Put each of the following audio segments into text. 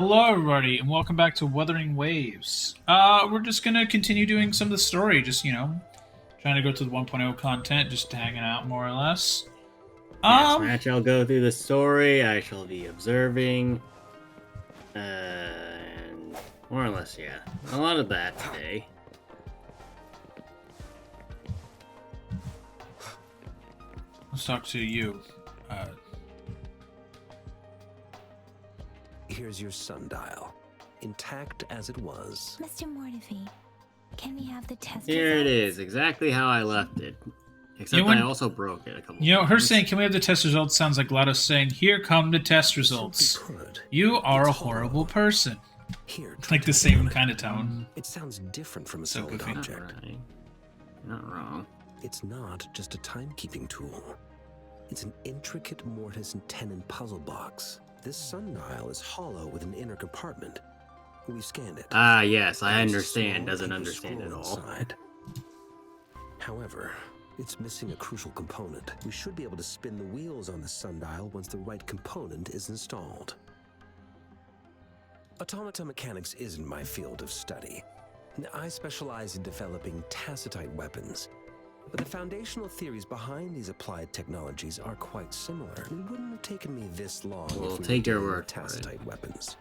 Hello, everybody, and welcome back to Wuthering Waves. We're just gonna continue doing some of the story, just trying to go to the 1.0 content, just hanging out more or less. Yes, Matt shall go through the story. I shall be observing, and more or less, yeah, a lot of that today. Let's talk to you. Here's your sundial, intact as it was. Mr. Mortivy, can we have the test Here it results? is, exactly how I left it. Except I also broke it a couple her times. saying, "Can we have the test results?" sounds like Lotto saying, "Here come the test results. You are a horrible person." Here, Like the same kind of tone. It sounds different from a So solid goofy. object. Right. Not wrong. It's not just a timekeeping tool. It's an intricate mortise and tenon puzzle box. This sundial is hollow with an inner compartment. We scanned it. Ah, yes, I There's a understand. small Doesn't paper understand at scroll all. inside. However, it's missing a crucial component. We should be able to spin the wheels on the sundial once the right component is installed. Automata mechanics isn't my field of study. I specialize in developing tacitite weapons. But the foundational theories behind these applied technologies are quite similar. It wouldn't have taken me this long We'll if we take were your dealing word with for it. tacitite weapons.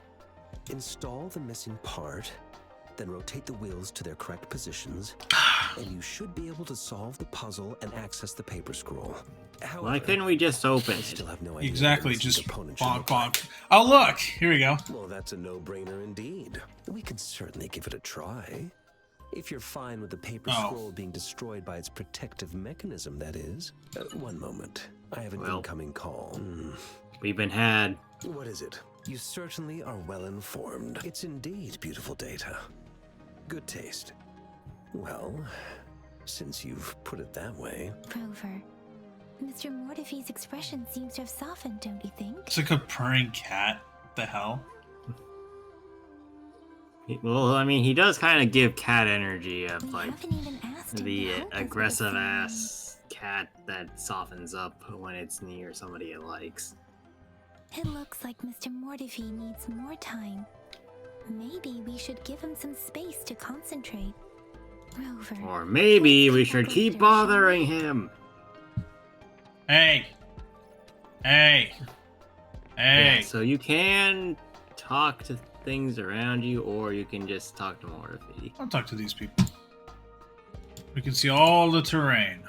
Install the missing part, then rotate the wheels to their correct positions, and you should be able to solve the puzzle and access the paper scroll. However, Why couldn't we just open I it? still have no idea Exactly, what the just component should bonk, look like. bonk. Oh, look! Here we go. Well, that's a no-brainer indeed. We could certainly give it a try. If you're fine with the paper scroll being destroyed by its protective mechanism, that is. One moment. I have an incoming call. We've been had. What is it? You certainly are well informed. It's indeed beautiful data. Good taste. Well, since you've put it that way. Rover, Mr. Mortivy's expression seems to have softened, don't you think? It's like a purring cat. What the hell? Well, I mean, he does kind of give cat energy of We like haven't even asked him the to help us with aggressive the ass cat that softens up when it's near somebody it likes. It looks like Mr. Mortivy needs more time. Maybe we should give him some space to concentrate. Rover. Or maybe we let's should talk keep later, shall we? bothering him. Hey! Hey! Hey! Yeah, so you can talk to things around you, or you can just talk to Morphe. I'll talk to these people. We can see all the terrain.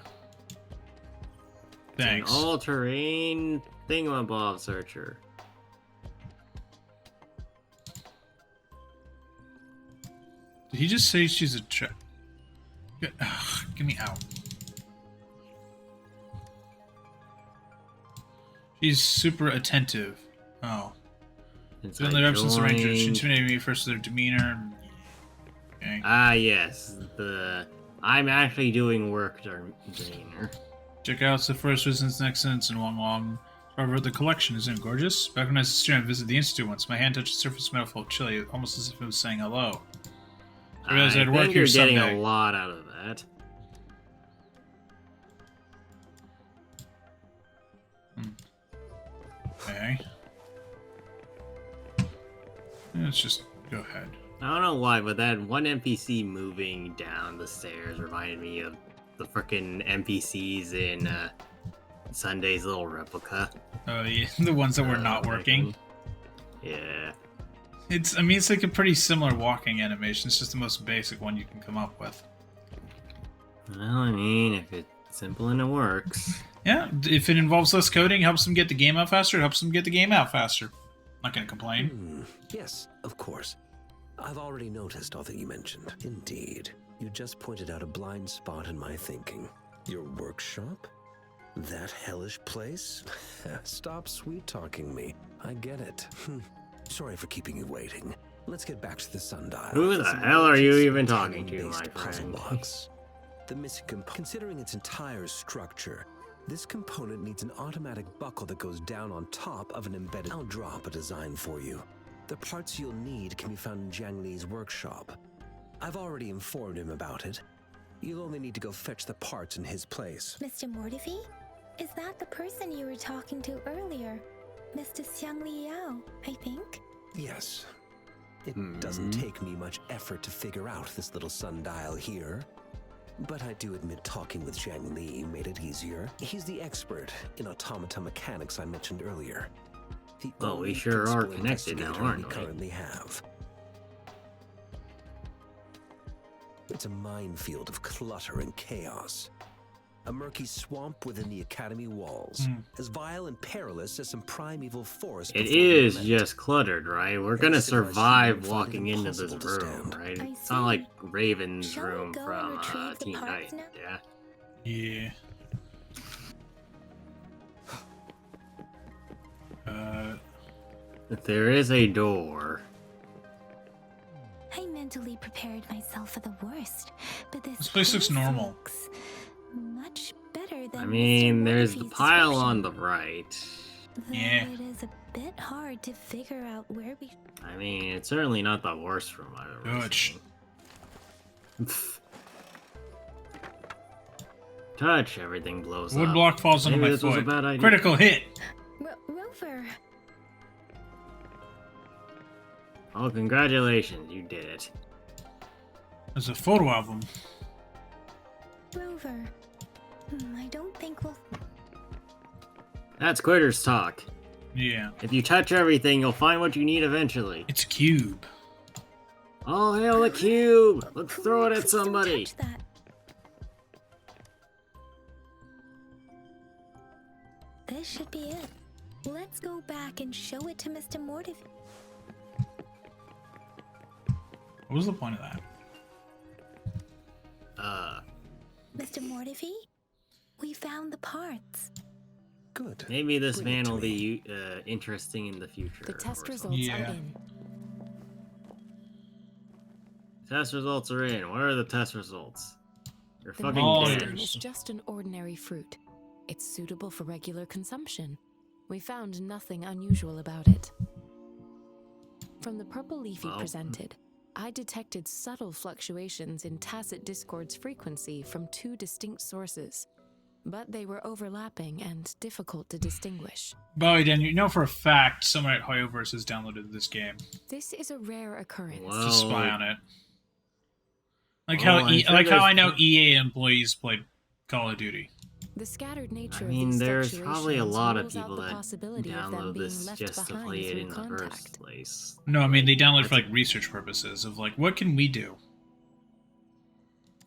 Thanks. An all-terrain thingamabob searcher. Did he just say she's a Get me out. She's super attentive. Oh. Since Been I there ever since the Rangers. She joined- intimidated me first with their demeanor. Okay. Ah, yes. I'm actually doing work demeanor. Check out the first residence next sentence in Wong Wong. However, the collection isn't gorgeous. Back when I was a student, I visited the institute once. My hand touched the surface metal felt chilly, almost as if it was saying hello. I realized I'd work think here you're getting someday. a lot out of that. Okay. Let's just go ahead. I don't know why, but that one NPC moving down the stairs reminded me of the frickin' NPCs in Sunday's little replica. Oh, yeah, the ones that were not working. Yeah. It's like a pretty similar walking animation. It's just the most basic one you can come up with. Well, I mean, if it's simple and it works. Yeah, if it involves less coding, helps them get the game out faster, it helps them get the game out faster. Not gonna complain. Yes, of course. I've already noticed all that you mentioned. Indeed. You just pointed out a blind spot in my thinking. Your workshop? That hellish place? Stop sweet-talking me. I get it. Sorry for keeping you waiting. Let's get back to the sundial. Who the Some hell are you logic even and talking to, tenon-based my puzzle friend? box. The missing component. Considering its entire structure, this component needs an automatic buckle that goes down on top of an embedded. I'll drop a design for you. The parts you'll need can be found in Jiang Li's workshop. I've already informed him about it. You'll only need to go fetch the parts in his place. Mr. Mortivy? Is that the person you were talking to earlier? Mr. Xiang Liao, I think? Yes, It doesn't take me much effort to figure out this little sundial here. But I do admit talking with Zhang Li made it easier. He's the expert in automata mechanics I mentioned earlier. The Well, we only sure are principal connected now, investigator aren't we? currently have. It's a minefield of clutter and chaos. A murky swamp within the academy walls, as vile and perilous as some primeval forest. It before the is lament. just cluttered, right? We're gonna Civilized human survive find it walking into this impossible to room, stand. right? I It's not see. like Raven's Shall we room go and from retrieve the Teen parts Titan, now? yeah? Yeah. There is a door. I mentally prepared myself for the worst, but this place looks normal. looks much better than I mean, Mr. there's the Morphe's pile on the description. right. Though Yeah. it is a bit hard to figure out where we. I mean, it's certainly not the worst room I've ever Good. seen. Touch, everything blows Wood up. block falls onto Maybe my this was a foot. bad idea. Critical hit. Rover, Oh, congratulations, you did it. There's a photo album. Rover. I don't think we'll. That's quitters talk. Yeah. If you touch everything, you'll find what you need eventually. It's a cube. Oh, hail the cube! Let's throw it at Please don't somebody. touch that. This should be it. Let's go back and show it to Mr. Mortifi. What was the point of that? Mr. Mortifi, we found the parts. Good. Maybe this Bring it man to will me. be interesting in the future. The test or results Yeah. are in. Test results are in. What are the test results? You're The fucking Oh, dead. mangostein yes. is just an ordinary fruit. It's suitable for regular consumption. We found nothing unusual about it. From the purple leaf you Well. presented, I detected subtle fluctuations in tacit discord's frequency from two distinct sources, but they were overlapping and difficult to distinguish. Bowie, Dan, you know for a fact someone at Hoyoverse has downloaded this game This is a rare occurrence. Wow. to spy on it. Like Oh, how I'm sure like how there's I know pl- EA employees played Call of Duty. The scattered nature I of mean, these there's probably a fluctuations lot of rules out people the that possibility of them download being this left just to behind play it through in the contact. first place. No, I mean they download for That's like research purposes of like what can we do?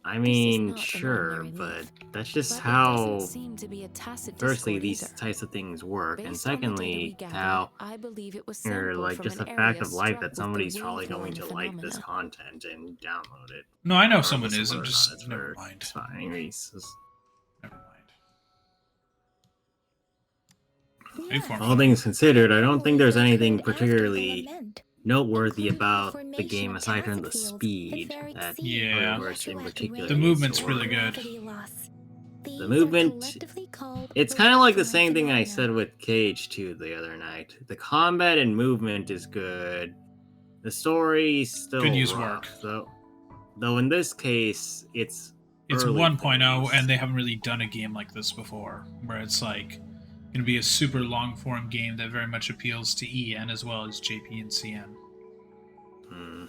I This is mean, not an sure, ordinary but leaf, that's just but it how, doesn't seem to be a tacit firstly, discord these either. types of things work, and Based on the data we secondly, gathered, how, I believe it was or sampled like from just the an fact area of life struck that with the somebody's probably going wave-worn to like this phenomena. content and download it. No, I know someone regardless is. of I'm whether or just not it's never for mind. spying reasons. Never mind. Wait for me. All things considered, I don't think there's anything Occurred after the particularly lament, noteworthy including the about the formation game of aside from tacit the fields, speed etheric that sea, Yeah. Hoyoverse in retroactive particular. The rays, movement's is really good. gravity loss. These The are movement, collectively called it's kind of like the retrograde same thing I phenomena. said with Cage 2 the other night. The combat and movement is good. The story still Could use rough, work. though in this case, it's It's early 1.0 things. and they haven't really done a game like this before, where it's like gonna be a super long form game that very much appeals to EN as well as JP and CN. Hmm.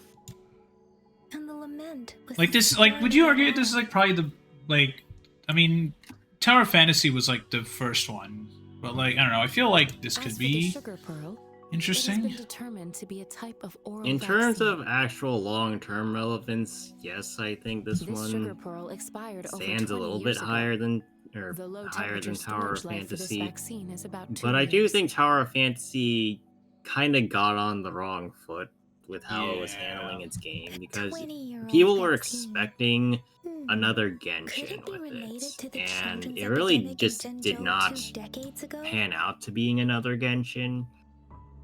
And the lament was Like this, like would you argue this is like probably the like, I mean, Tower of Fantasy was like the first one, but like I don't know, I feel like this As could for the be sugar pearl, it has interesting. been determined to be a type of oral In terms vaccine. of actual long-term relevance, yes, I think this This sugar one pearl expired over stands a 20 little years bit ago. higher than The low higher than temperature Tower of storage life for this Fantasy. vaccine is about 2 But I do years. think Tower of Fantasy kind of got on the wrong foot with how it was Yeah. handling its game because 20-year-old people were vaccine. expecting Hmm. another Could Genshin it be with related it, to the and children's it really epidemic in just did Zhengzhou not 2 decades ago? pan out to being another Genshin.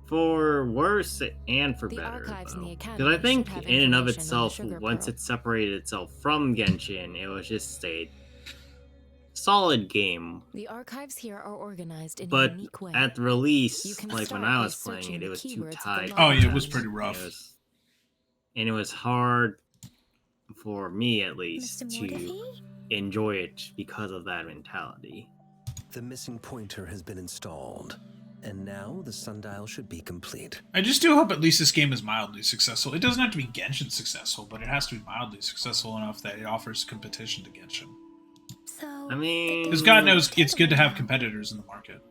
For worse and for The better, archives in the because Academy I think should have in and of information on the itself, sugar once pearl. it separated itself from Genshin, it was just a solid game. The archives here are organized in But a unique way. at the You release, can like start when I by was playing searching it, the it was too keywords of the tight. Oh, yeah, it for was that. pretty rough. And it was hard for me, at Mr. least, to Mortifi? enjoy it because of that mentality. The missing pointer has been installed. And now the sundial should be complete. I just do hope at least this game is mildly successful. It doesn't have to be Genshin successful, but it has to be mildly successful enough that it offers competition to Genshin. So, I mean, Because God knows it's good to have competitors in the market.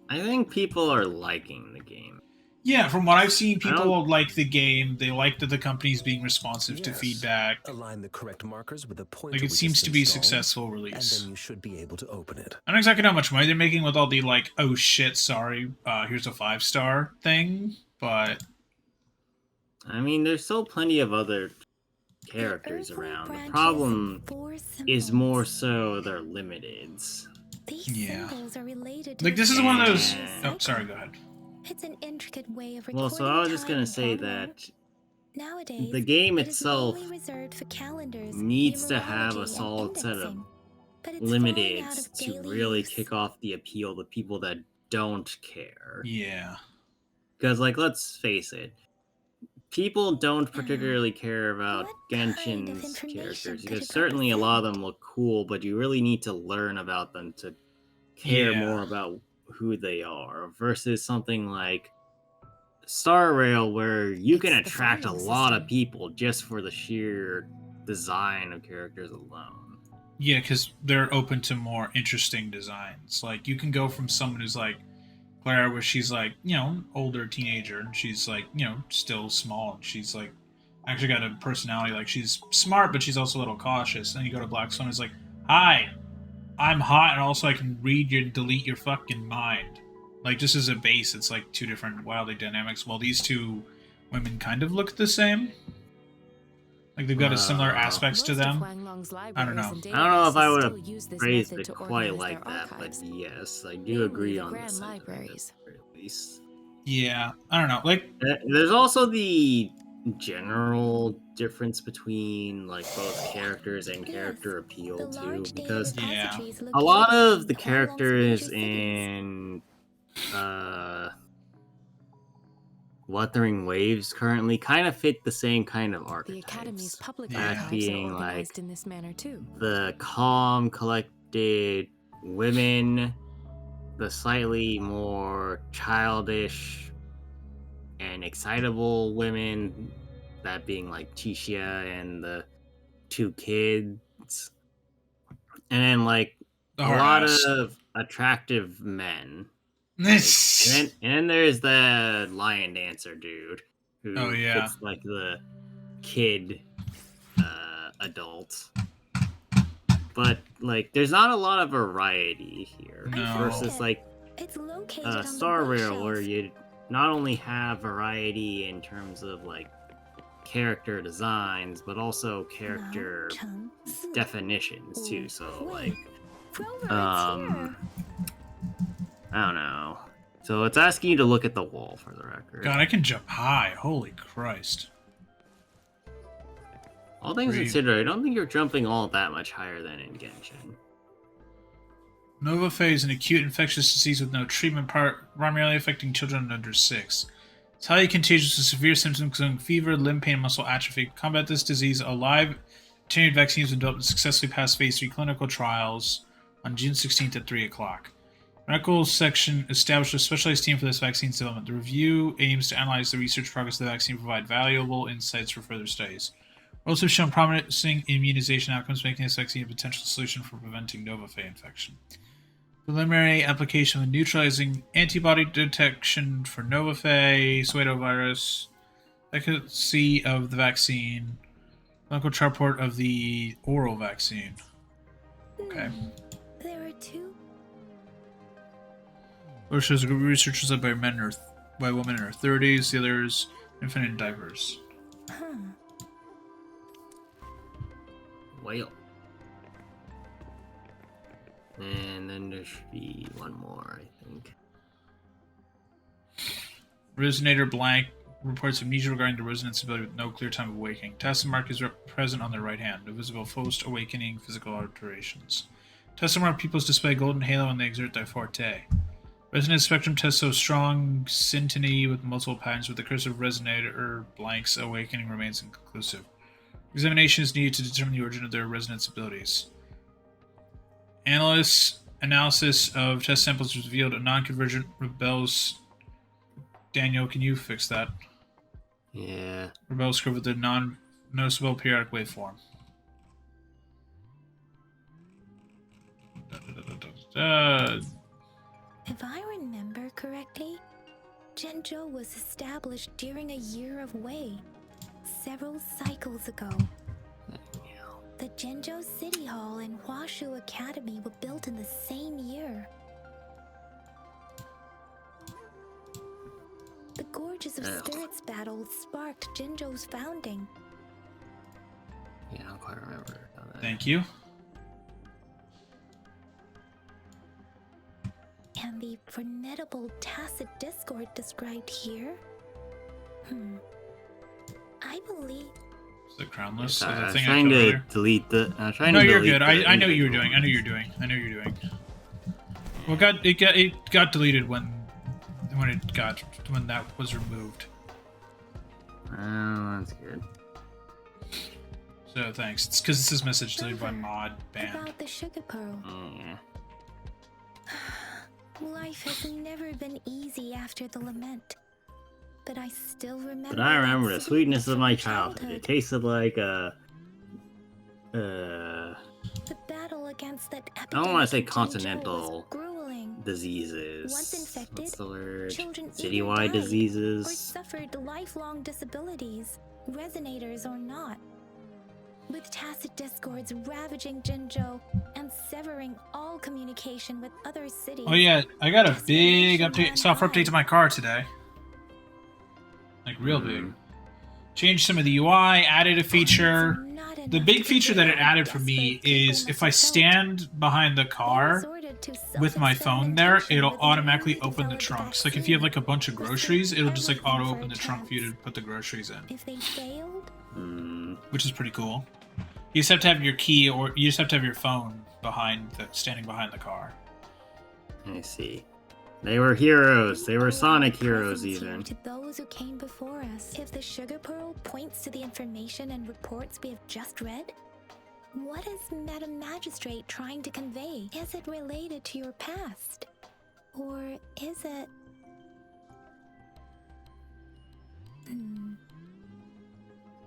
I think people are liking the game. Yeah, from what I've seen, I don't- people like the game. They like that the company's being responsive to Yes. feedback. Align the correct markers with the pointer Like, it we seems just to be a installed, successful and release. then you should be able to open it. I don't exactly know how much money they're making with all the, like, oh shit, sorry, here's a 5-star thing, but I mean, there's still plenty of other the characters earthly around. The branches problem and 4 is more symbols. so they're limited. These Yeah. symbols are related to like the this is one of those. cycle. Oh, sorry, go ahead. It's an intricate way of Well, recording so I was just time gonna in say Download. that Nowadays, the game it is itself mainly reserved for calendars, needs to have numerology, a and solid set of indexing. But it's falling out limiteds of to daily really use. kick off the appeal to people that don't care. Yeah. Because, like, let's face it, people don't particularly care about what kind of Genshin's information characters could because it certainly a lot of represent? them look cool, but you really need to learn about them to care Yeah. more about who they are versus something like Star Rail, where you can It's the attract a farming lot of system. people just for the sheer design of characters alone. Yeah, because they're open to more interesting designs. Like, you can go from someone who's like Clara, where she's like, older teenager, and she's like, still small, and she's like, actually got a personality, like, she's smart, but she's also a little cautious. And then you go to Black Swan, who's like, hi, I'm hot, and also I can read your, delete your fucking mind. Like, just as a base, it's like two different wildly dynamics, while these two women kind of look the same. Like, they've got a similar aspects to Most of them. Huang Long's I don't libraries know. and I don't know if I databases would still have use this phrased method it to quite organize like their that, but archives. yes, I do Namely agree the on the Grand sentiment, Libraries. at the very least. Yeah, I don't know. Like, There's also the general difference between like both characters and character The appeal too, large data because Yeah. repositories a lot located of in the Huang Long's characters major cities. in Wuthering Waves currently kind of fit the same kind of The archetypes. Academy's public Yeah. archives are Being, organized like, in this manner too. The calm, collected women, the slightly more childish and excitable women, that being like Tisha and the two kids, and then like the a hard lot ass. of attractive men. And then there's the lion dancer dude who Oh, yeah. fits like the kid adult. But like there's not a lot of variety here No. versus like It's located on Star the Rail, bookshelf. where you not only have variety in terms of like character designs but also character definitions too. So like Grover, I don't know. So it's asking you to look at the wall for the record. God, I can jump high. Holy Christ. All things Breathe. considered, I don't think you're jumping all that much higher than in Genshin. Nova Phase is an acute infectious disease with no treatment, primarily affecting children under 6. It's highly contagious with severe symptoms including fever, limb pain, and muscle atrophy. To combat this disease, a live attenuated vaccine has been developed and successfully passed Phase 3 clinical trials on June 16th at 3 o'clock. The medical section established a specialized team for this vaccine's development. The review aims to analyze the research progress of the vaccine and provide valuable insights for further studies. We've also shown promising immunization outcomes, making this vaccine a potential solution for preventing Nova Phase infection. Preliminary application of neutralizing antibody detection for Nova Phase, pseudovirus, efficacy of the vaccine, clinical trial report of the oral vaccine. Okay. There are two. Or shows a group of researchers led by by women in their 30s, the others infant in diapers. Huh. Whale. And then there should be one more, I think. Resonator blank reports amnesia regarding the resonance ability with no clear time of awakening. Tessa mark is present on the right hand. No visible post-awakening physical alterations. Tessa mark pupils display golden halo when they exert their forte. Resonance spectrum test so strong syntony with multiple patterns, with the cursive resonator blanks awakening remains inconclusive. Examination is needed to determine the origin of their resonance abilities. Analysts analysis of test samples revealed a non-convergent rebels. Daniel, can you fix that? Yeah. Rebels curve with a non-noticeable periodic waveform. If I remember correctly, Zhenzhou was established during a year of Wei, several cycles ago. The Zhenzhou City Hall and Huashu Academy were built in the same year. The Gorges of Spirits battle sparked Zhenzhou's founding. Yeah, I don't quite remember. Thank you. And the formidable tacit discord described here? I believe... Is it crownless? I was thing trying to earlier? delete the. I was trying No, to you're delete good. the I know what you were doing. individual I know you're doing. Well, it got deleted when that was removed. Oh, that's good. So thanks. It's because this is message deleted by mod banned. About the sugar pearl. Yeah. Life has never been easy after the lament. But I still remember. But I remember that the sweetness of from my childhood. It tasted like The battle against that I don't want to say epidemic in Zhengzhou continental was grueling. diseases. Once infected, What's the word? children either Citywide died or diseases. suffered lifelong disabilities, resonators or not. With tacit discords ravaging Zhengzhou and severing all communication with other cities. Oh yeah, I got a big Desperation ran software high. update to my car today. Like real big. Changed some of the UI, added a feature. The big feature that it added for me is if I stand behind the car with my phone there, it'll automatically open the trunks. Like if you have like a bunch of groceries, it'll just like auto open the trunk for you to put the groceries in, If they failed, which is pretty cool. You just have to have your key, or you just have to have your phone standing behind the car. I see. They were heroes. They were Sonic heroes, presence here even. to those who came before us. If the sugar pearl points to the information and reports we have just read, what is Madam Magistrate trying to convey? Is it related to your past? Or is it...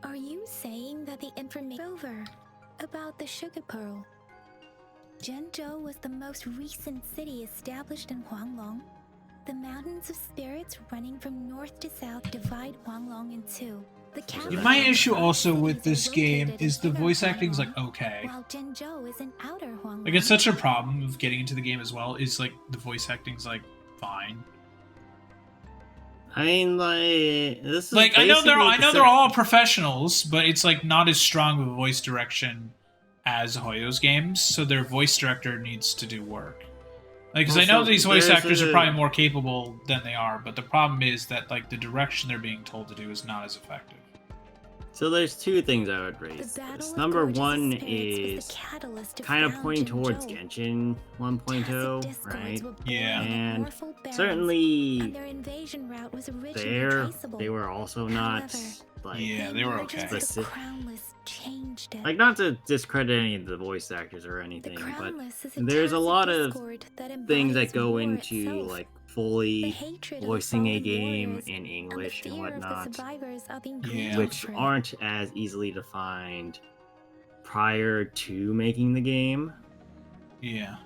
Are you saying that the information over about the sugar pearl? Zhenzhou was the most recent city established in Huanglong. The mountains of spirits running from north to south divide Huanglong in two. The capital My and issue also cities with are this game located is in the inner voice acting's Huanglong, like okay. while Zhenzhou is in outer Huanglong. Like it's such a problem of getting into the game as well. Is like the voice acting's like fine. I mean, like this is Like I know basically the they're all professionals, but it's like not as strong of a voice direction as Hoyo's games, so their voice director needs to do work. Like, because I know Also, these voice there's actors are a- probably more capable than they are, but the problem is that like the direction they're being told to do is not as effective. So there's two things I would The raise. Battle This. of Number Gorgeous one Spirits was is the catalyst to kind of found pointing towards Zhenzhou. Genshin 1.0, Tacit discords right? were born Yeah. in the And Morphle Barrens, certainly and their invasion route was originally there traceable. they were also not However, like Yeah, they were emergence okay. of the Specific- Crownless changed it. like not to discredit any of the voice actors or The anything, but Crownless is there's a tacit lot of discord that things that embodies go war into itself. like The fully hatred of the voicing a fallen game warriors in and the English and fear of the whatnot, survivors are being Yeah. grieved which for. aren't as easily defined prior to making the game. Yeah,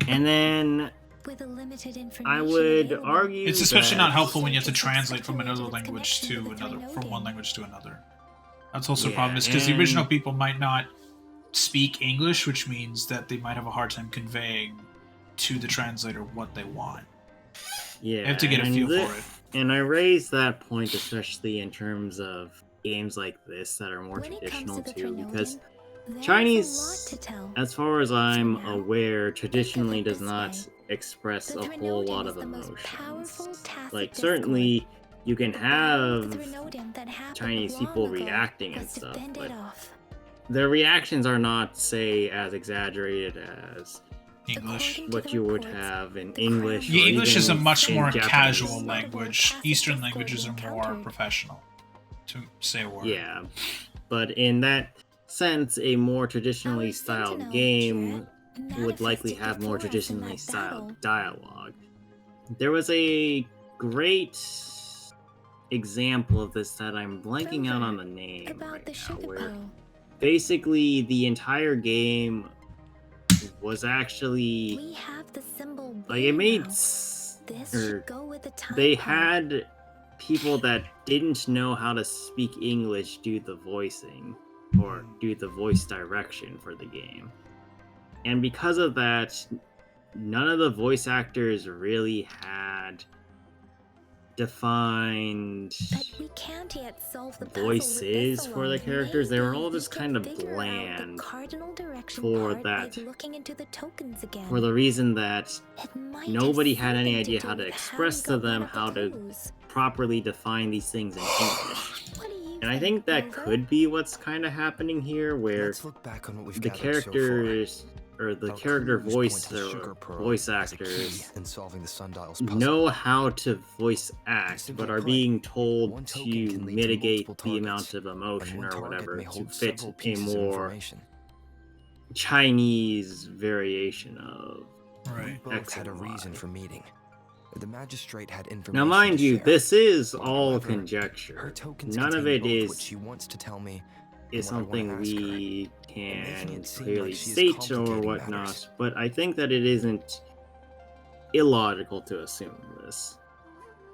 And then With the limited information I would available, argue it's especially that not helpful when you have to Researchers translate from speculated another its language connection to with the another, from one Trinodian. language to another. That's also a Yeah, problem, is because the original and- people might not speak English, which means that they might have a hard time conveying to the translator what they want. yeah, They have to get a and feel thi- for it. And I raise that point especially in terms of games like this that are more When it comes traditional to the too, because Trinodian, there's Chinese, a lot to tell. as far as I'm now, aware, traditionally it does this not way. express The a whole Trinodian lot is of the most powerful emotions. tacit Like discord. certainly you can The battle of the have Trinodian that happened Chinese long people ago reacting and was stuff, defended but off. their reactions are not, say, as exaggerated as English. According to what the you would reports, have in the English. Yeah, or English is a even much in more Japanese. casual Notable language. tacit Eastern discord languages are more encountered. professional, to say a word. Yeah, but in that sense, a more traditionally Our styled sentinel, game Jet, would likely manifested have more before us in traditionally that styled battle. dialogue. There was a great example of this that I'm blanking out on the name About right the now, sugar where pearl. basically the entire game was actually We have the symbol like it way made now. This or should go with the time they pearl. had people that didn't know how to speak English do the voicing or do the voice direction for the game. And because of that, none of the voice actors really had defined But we can't yet solve the puzzle voices with this for the alone. characters. They were Maybe all we just can kind of figure out the bland cardinal direction for part by that. looking into the tokens again. For the reason that It might nobody have had any something idea do how to with express how we to got them one of the how to clues. properly define these things in English. What do you And I think that Rover? could be what's kind of happening here, where Let's look back on what we've the gathered so far. characters or the Our character clues point voice to the or sugar pearl voice as a key actors in solving the sundial's puzzle. know how to voice act, Simply but are put, being told one token to can lead to mitigate multiple the targets, amount of and emotion one or target whatever may to hold fit several a pieces of more information. Chinese variation of Right. Both X had a and reason Y. for meeting. The magistrate had information. Now, mind to you, share. this is But all however, her conjecture. tokens None of contain it both what is she wants to tell me is and what I wanna something ask her. we And making can it seem clearly like she is state or complicating whatnot, matters. but I think that it isn't illogical to assume this.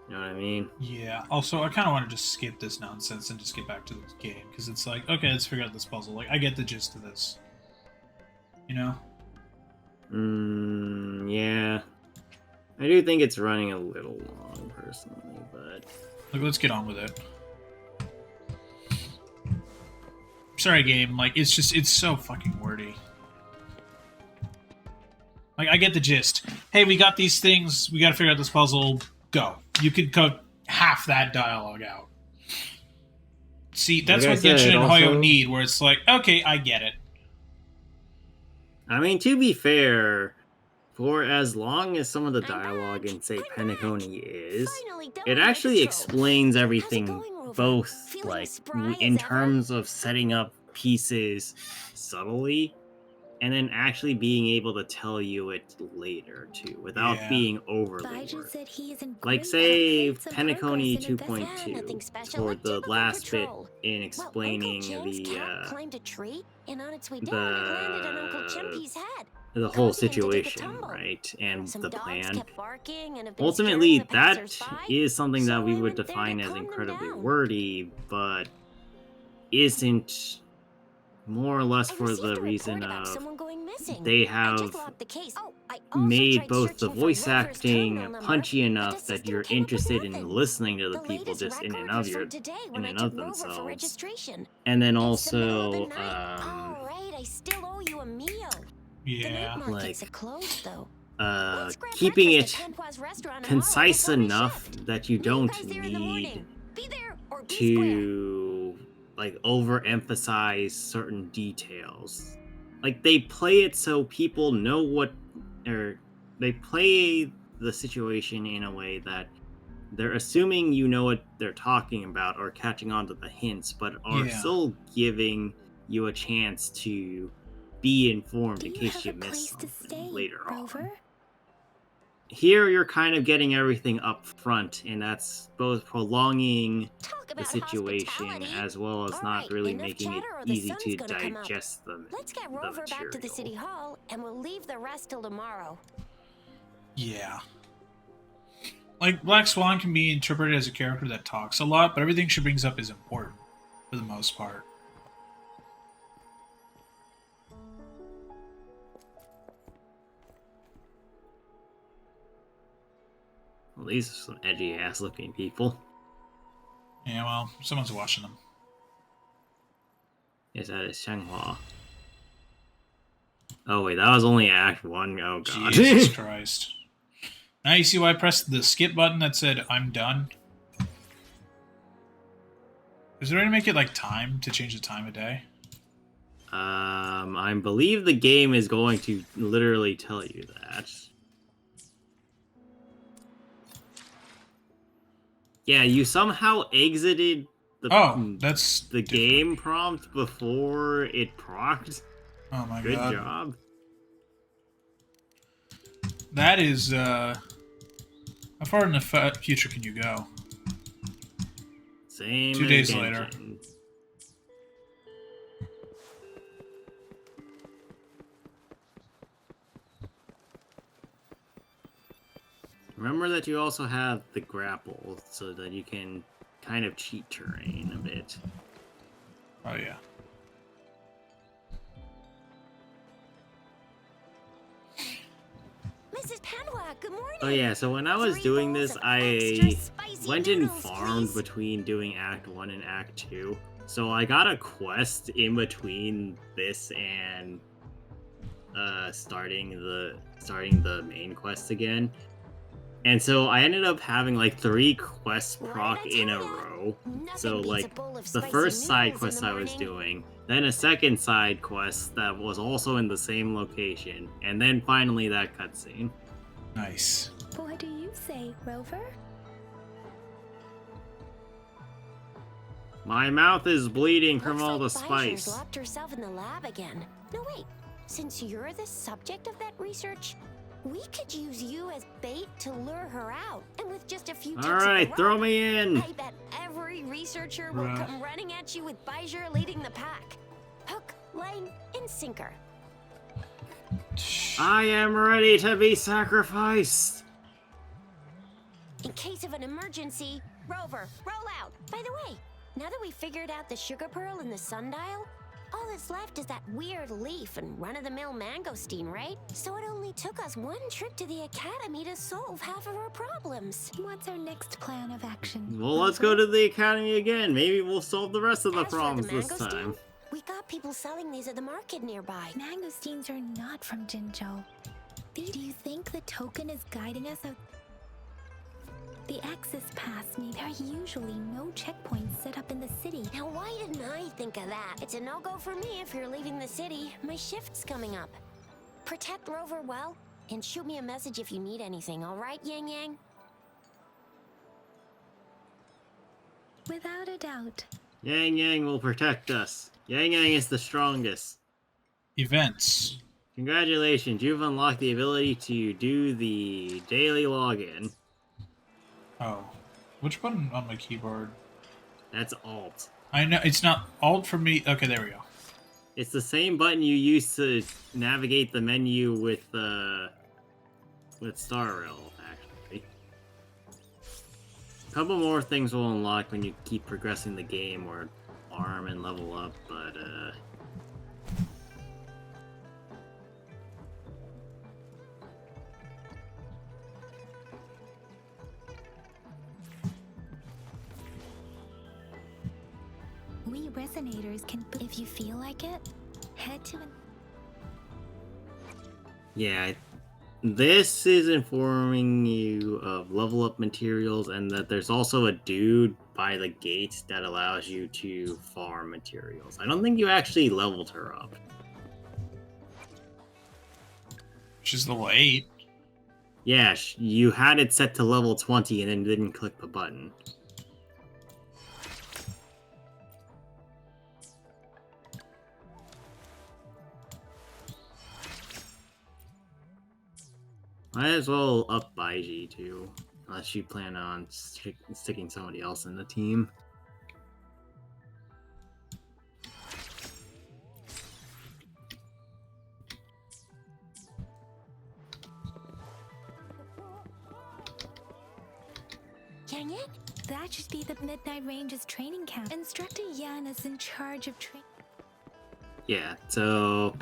You know what I mean? Yeah. Also, I kind of want to just skip this nonsense and just get back to the game because it's like, okay, let's figure out this puzzle. Like, I get the gist of this. You know? Yeah. I do think it's running a little long, personally, but Like, let's get on with it. Sorry, game. Like, it's just, it's so fucking wordy. Like, I get the gist. Hey, we got these things. We got to figure out this puzzle. Go. You could cut half that dialogue out. See, that's Like I what Genshin said, and Hoyo also- need, where it's like, okay, I get it. I mean, to be fair, for as long as some of the dialogue in, say, Penacony is, it actually explains everything, both, like, in terms of setting up pieces subtly, and then actually being able to tell you it later, too, without Yeah. being overly Baiju wordy. said he is in Like, great say, health and some Penacony progress in investment. 2.2, special, for like the typical last patrol. bit in explaining well, Uncle Jim's the, cat climbed a tree, and on its way down, it landed on Uncle Chimpy's head. the whole causing him to take a situation, tumble. right? And Some the dogs plan. kept barking and have been Ultimately, scaring the that passers-by, is something that so we I would went there to define as calm them incredibly down. wordy, but isn't more or less I for received the a report reason about of someone going missing. they I have just locked the case. Oh, I also made tried both the searching for voice Rover's acting terminal number, punchy but the enough that system you're came up with interested in nothing. listening to the The people latest just in record and of was your from today in when I and took of Rover for themselves, registration. and then It's the middle also of the night. All right, I still owe you a meal. The Yeah. night markets like, are closed though. Let's grab keeping breakfast it at Tanqua's restaurant in concise Hollow before my enough shift. that you Meet don't guys there in the need morning. Be there or be square. to like overemphasize certain details. Like they play it so people know what, or they play the situation in a way that they're assuming you know what they're talking about or catching on to the hints, but are Yeah. still giving you a chance to be informed Do in you case have you a miss place to something stay, later on. Rover? Here you're kind of getting everything up front, and that's both prolonging Talk the about situation hospitality. as well as All not right, really enough making it chatter or the easy sun's to gonna come up. digest them. Let's get Rover back to the city hall, and we'll leave the rest till tomorrow. Yeah. Like, Black Swan can be interpreted as a character that talks a lot, but everything she brings up is important, for the most part. Well, these are some edgy ass looking people. Yeah, well, someone's watching them. Yes, that is Shanghua. Oh wait, that was only Act 1. Oh god. Jesus Christ. Now you see why I pressed the skip button that said, I'm done? Is there a way to make it, like, time to change the time of day? I believe the game is going to literally tell you that. Yeah, you somehow exited That's the different. game prompt before it procced. Oh my Good god. job. That is, how far in the future can you go? Same 2 as days Genshin. later. Remember that you also have the grapple, so that you can kind of cheat terrain a bit. Oh, yeah. Mrs. Panwa, good morning. Oh yeah, so when I was 3 doing bowls this, of I extra spicy went and noodles, farmed please. between doing Act 1 and Act 2. So I got a quest in between this and starting the main quest again. And so I ended up having like 3 quests proc in a row. So like the first side quest I was doing, then a second side quest that was also in the same location, and then finally that cutscene. Nice. What do you say, Rover? My mouth is bleeding from Looks all the like Baiju's spice. locked herself in the lab again. No, wait. Since you're the subject of that research, we could use you as bait to lure her out. And with just a few tips of the Alright, throw rope, me in! I bet every researcher will Bruh. come running at you with Baiju leading the pack. Hook, line, and sinker. I am ready to be sacrificed! In case of an emergency, Rover, roll out. By the way, now that we figured out the sugar pearl and the sundial, all that's left is that weird leaf and run-of-the-mill mangosteen, right? So it only took us 1 trip to the academy to solve half of our problems. What's our next plan of action? Well, let's go to the academy again. Maybe we'll solve the rest of the As for problems the this mangosteen, time. we got people selling these at the market nearby. Mangosteens are not from Jinzhou. Do you think the token is guiding us out? The access pass means there are usually no checkpoints set up in the city. Now, why didn't I think of that? It's a no-go for me if you're leaving the city. My shift's coming up. Protect Rover well, and shoot me a message if you need anything, all right, Yang Yang? Without a doubt. Yang Yang will protect us. Yang Yang is the strongest. Events. Congratulations, you've unlocked the ability to do the daily login. Oh. Which button on my keyboard? That's Alt. I know, it's not Alt for me. Okay, there we go. It's the same button you use to navigate the menu with Star Rail, actually. A couple more things will unlock when you keep progressing the game or farm and level up, but We resonators can, if you feel like it, head to an... yeah, this is informing you of level up materials and that there's also a dude by the gate that allows you to farm materials. I don't think you actually leveled her up. Which is level 8. Yeah, you had it set to level 20 and then didn't click the button. Might as well up Baiji too, unless you plan on sticking somebody else in the team. Yang Yang? That should be the Midnight Ranges training camp. Instructor Yan is in charge of training. Yeah, so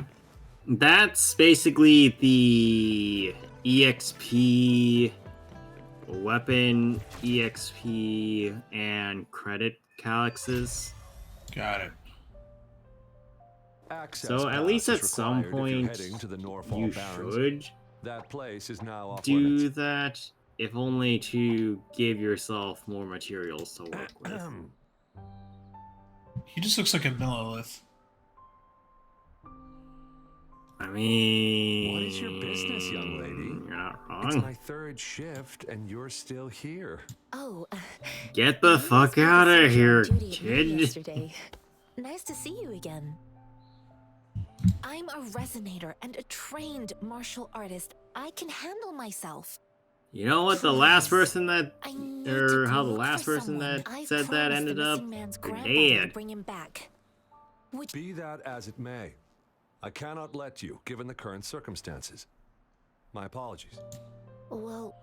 that's basically the EXP, weapon, EXP, and credit calyxes. Got it. So at least at some point, you should That place is now off do limits. that, if only to give yourself more materials to work with. He just looks like a Millilith. I mean, What is your business, young lady? You're not It's wrong. my 3rd shift, and you're still here. Oh, Get the fuck out of here, kid. Yesterday. Nice to see you again. I'm a resonator and a trained martial artist. I can handle myself. You know what? The last Please. person that, I need or to how go the look last for person someone. that I've said that promised ended the up missing man's they're grandfather to dead. bring him back. Be that as it may, I cannot let you, given the current circumstances. My apologies. Well,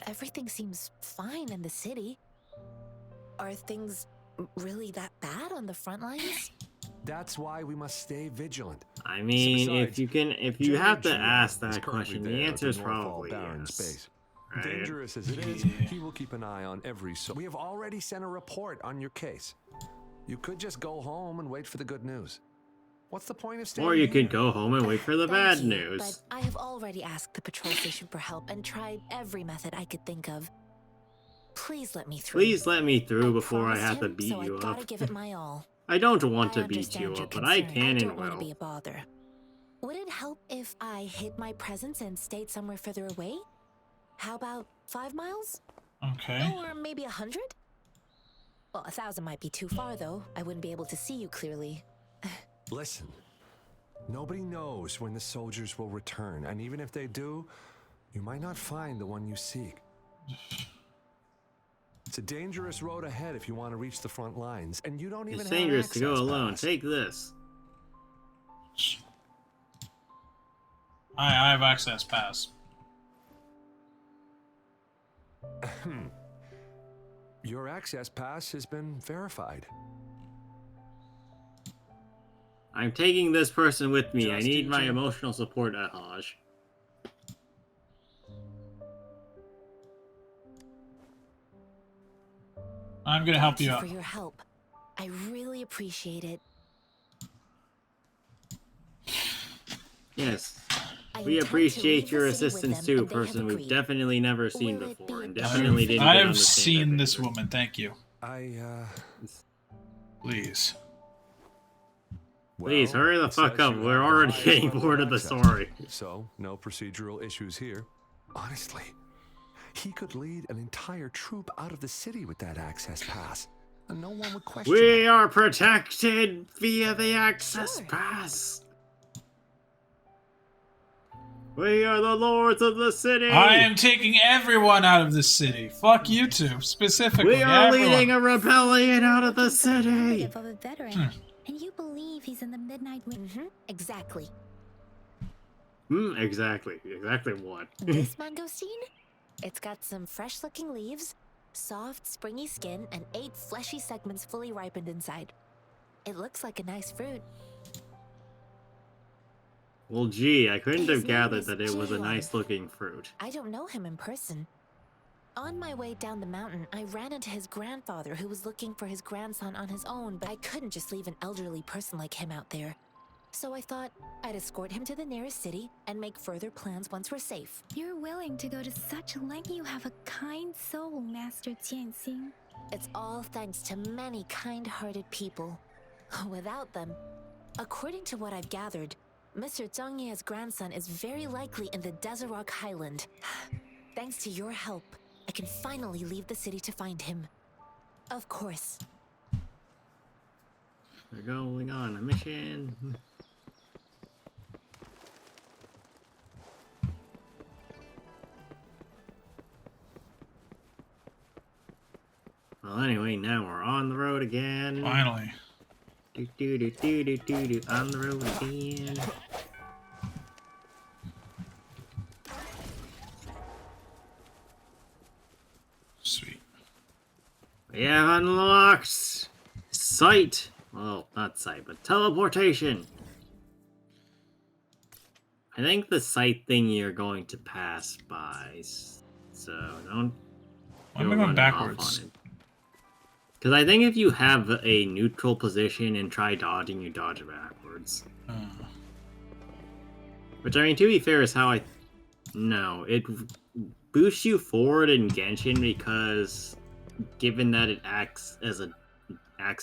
everything seems fine in the city. Are things really that bad on the front lines? That's why we must stay vigilant. I mean, Besides, if you General have to Gia ask is that currently question, the there at answer is Northall probably Barrens yes. base. Right? Dangerous as it is, Yeah. he will keep an eye on every soul. We have already sent a report on your case. You could just go home and wait for the good news. What's the point of staying Or you here? could go home and wait for the Thank bad you, news. But I have already asked the patrol station for help and tried every method I could think of. Please let me through. Please let me through before I promised have to him, beat so you I gotta up. give it my all. I don't want to I beat you understand your up, but I concern. can I and don't want to be will. a bother. Would it help if I hid my presence and stayed somewhere further away? How about 5 miles? Okay. Or maybe 100? Well, 1,000 might be too far, though. I wouldn't be able to see you clearly. Listen, nobody knows when the soldiers will return, and even if they do, you might not find the one you seek. It's a dangerous road ahead if you want to reach the front lines, and you don't even It's have an dangerous to go access alone. pass. Take this. I have access pass. Your access pass has been verified. I'm taking this person with me. I Just need you, my Jim. emotional support at Hajj. I'm gonna help you Thank out. for your help. I really appreciate it. Yes. I We intend to appreciate leave your the city with assistance them, too, and they have person we've agreed. definitely never seen Will it before, be and a definitely issue? didn't get on I've the seen standard this either. woman. Thank you. Please. Please, Well, hurry the it fuck says up. you We're have the already highest getting level bored of the access. story. So, no procedural issues here. Honestly, he could lead an entire troop out of the city with that access pass, and no one would question We it. are protected via the access Sure. pass. We are the lords of the city. I am taking everyone out of this city. Fuck you two, specifically. We are everyone. leading a rebellion out of the Looking for the city. narrative of a veteran, and you believe he's in the Midnight Ring. Exactly. Exactly. Exactly what? This mangosteen? It's got some fresh-looking leaves, soft, springy skin, and 8 fleshy segments fully ripened inside. It looks like a nice fruit. Well, gee, I couldn't His have name gathered is that it was a Jiwan. nice-looking fruit. I don't know him in person. On my way down the mountain, I ran into his grandfather who was looking for his grandson on his own, but I couldn't just leave an elderly person like him out there. So I thought I'd escort him to the nearest city and make further plans once we're safe. You're willing to go to such length. You have a kind soul, Master Tianxing. It's all thanks to many kind-hearted people. Without them, according to what I've gathered, Mr. Zhang Ye's grandson is very likely in the Desert Highland. Thanks to your help, I can finally leave the city to find him. Of course. We're going on a mission. Well, anyway, now we're on the road again. Finally. On the road again. Sweet. We have unlocked sight. Well, not sight, but teleportation. I think the sight thing you're going to pass by, so don't Why am go I going running off backwards? on it. Because I think if you have a neutral position and try dodging, you dodge backwards. Which, I mean, to be fair, is how I... No, it boosts you forward in Genshin because, given that it acts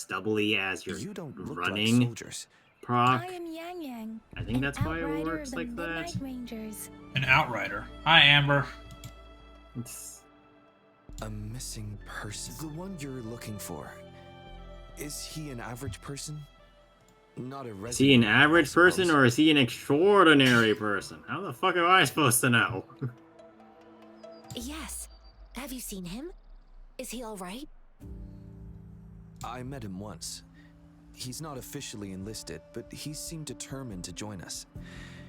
doubly as you're You don't look running like soldiers. proc, I am Yang Yang, I think an that's why it outrider works of the like that. Midnight Rangers. An outrider. Hi, Amber. It's... A missing person. The one you're looking for. Is he an average person? Not a resident. Is he an average I suppose. person or is he an extraordinary person? How the fuck am I supposed to know? Yes. Have you seen him? Is he all right? I met him once. He's not officially enlisted, but he seemed determined to join us.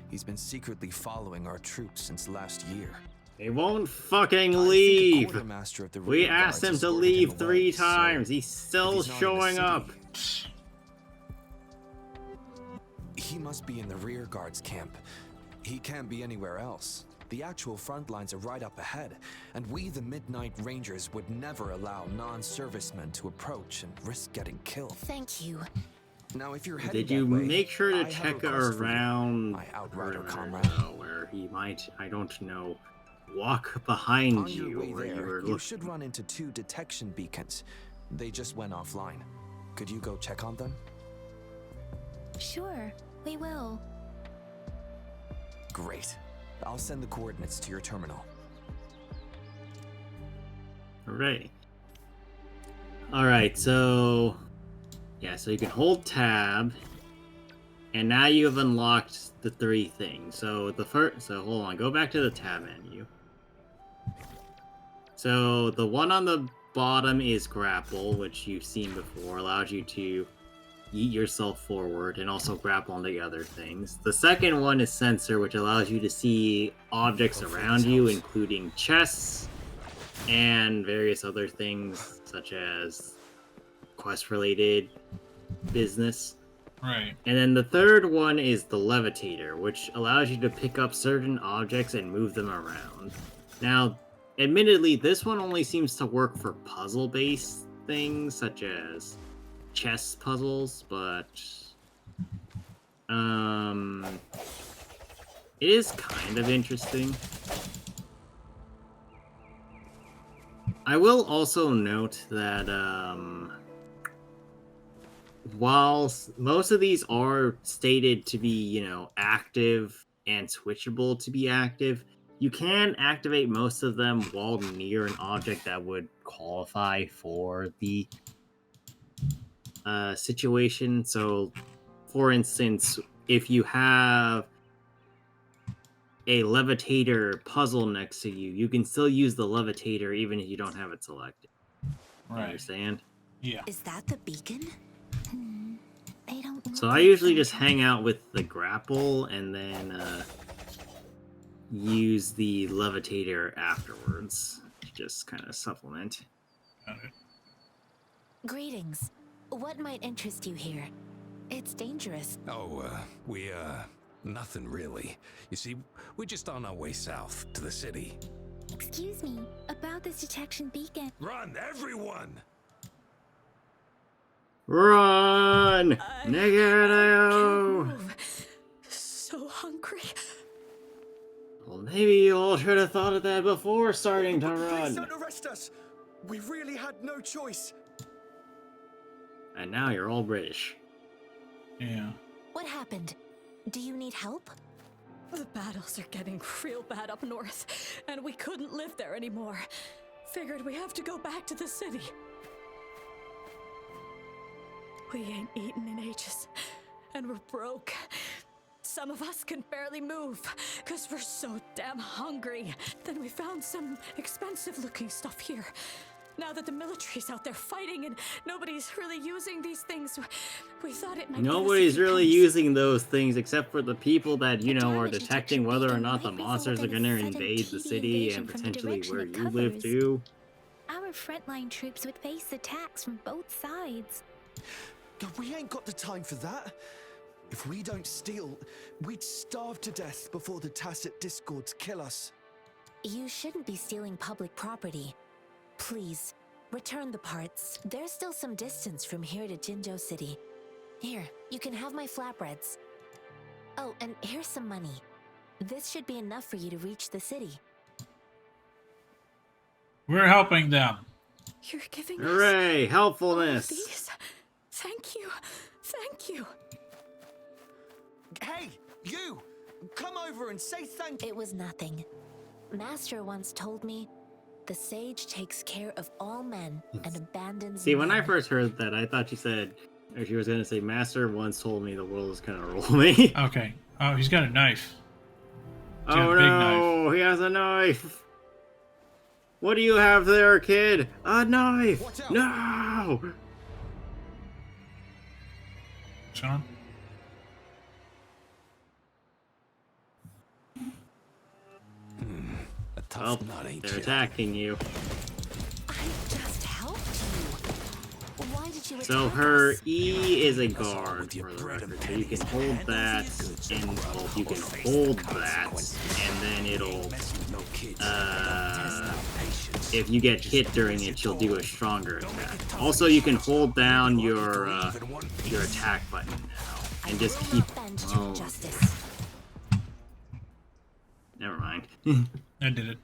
He's been secretly following our troops since last year. He won't fucking I think a leave. quartermaster of the We rear asked guards him to escorted leave away, 3 so times. He's if still he's not in the showing city, up. He must be in the rear guards camp. He can't be anywhere else. The actual front lines are right up ahead, and we, the Midnight Rangers, would never allow non-servicemen to approach and risk getting killed. Thank you. Now, if you're headed Did you that way, make sure to I have a check request for you, around my outrider I don't comrade? know, where he might, I don't know, walk behind On you your way where you there, were you looking? should run into 2 detection beacons. They just went offline. Could you go check on them? Sure, we will. Great. I'll send the coordinates to your terminal. Alright. Alright, so... yeah, so you can hold tab. And now you have unlocked the 3 things. So the first... so hold on, go back to the tab menu. So the one on the bottom is grapple, which you've seen before. Allows you to yeet yourself forward and also grapple on the other things. The second one is sensor, which allows you to see objects around you, including chests and various other things such as quest-related business. Right. And then the third one is the levitator, which allows you to pick up certain objects and move them around. Now, admittedly, this one only seems to work for puzzle-based things such as chess puzzles, but it is kind of interesting. I will also note that while most of these are stated to be, you know, active and switchable to be active, you can activate most of them while near an object that would qualify for the situation. So, for instance, if you have a levitator puzzle next to you, you can still use the levitator even if you don't have it selected. You Right. understand? Yeah. Is that the beacon? They don't look So I like usually just something. hang out with the grapple and then use the levitator afterwards to just kind of supplement. Got it. Greetings. What might interest you here? It's dangerous. Oh, nothing really. You see, we're just on our way south to the city. Excuse me, about this detection beacon. Run, everyone! Run! Negative! So hungry. Well, maybe you all should have thought of that before starting to Please run. don't arrest us. We really had no choice. And now you're all British. Yeah. What happened? Do you need help? The battles are getting real bad up north, and we couldn't live there anymore. Figured we have to go back to the city. We ain't eaten in ages, and we're broke. Some of us can barely move, because we're so damn hungry. Then we found some expensive-looking stuff here. Now that the military's out there fighting and nobody's really using these things, we thought it might give us a Nobody's few really pence. using those things except for the people that, you know, are damage detecting detection whether or beacon not the might result monsters are in a going to sudden invade the TV city invasion and from the potentially direction where it you live covers. too. Our frontline troops would face attacks from both sides. God, we ain't got the time for that. If we don't steal, we'd starve to death before the tacit discords kill us. You shouldn't be stealing public property. Please, return the parts. There's still some distance from here to Jinzhou City. Here, you can have my flatbreads. Oh, and here's some money. This should be enough for you to reach the city. We're helping them. You're giving us Hooray! all of Helpfulness! these? Thank you. Thank you. Hey, you! Come over and say thank you. It was nothing. Master once told me, the sage takes care of all men and abandons See, when I none." first heard that, I thought you said, Or she was gonna say, Master once told me the world is gonna roll me. Okay. Oh, he's got a knife. He's got Oh a big no, he has a knife. What do you have there, kid? A knife! No! What's going on? A tough Well, nut, ain't they're you? attacking you. I just helped you. Why did you So attack her us? E is a That's all guard with your for the bread and record. So you can pennies. hold Hand that, over your goods, and or well, you can face hold the that, consequences. and then it'll, Mess with no kids. Test our patience. if you get hit during it, she'll do a stronger attack. Also, you can hold down your attack button now, and just Will keep. not bend to Oh, injustice. never mind. I did it.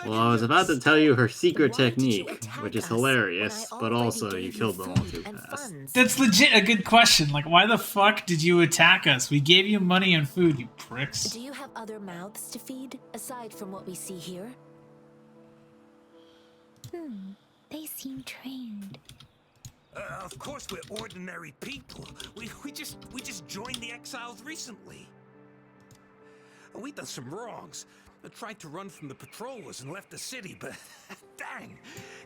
Well, I was about to tell you her secret Why did you technique, attack which is us when hilarious, I but already also gave you killed them all food too and fast. funds? That's legit a good question. Like, why the fuck did you attack us? We gave you money and food, you pricks. Do you have other mouths to feed aside from what we see here? They seem trained. Of course we're ordinary people. We just joined the exiles recently. We done some wrongs. I tried to run from the patrollers and left the city, but dang,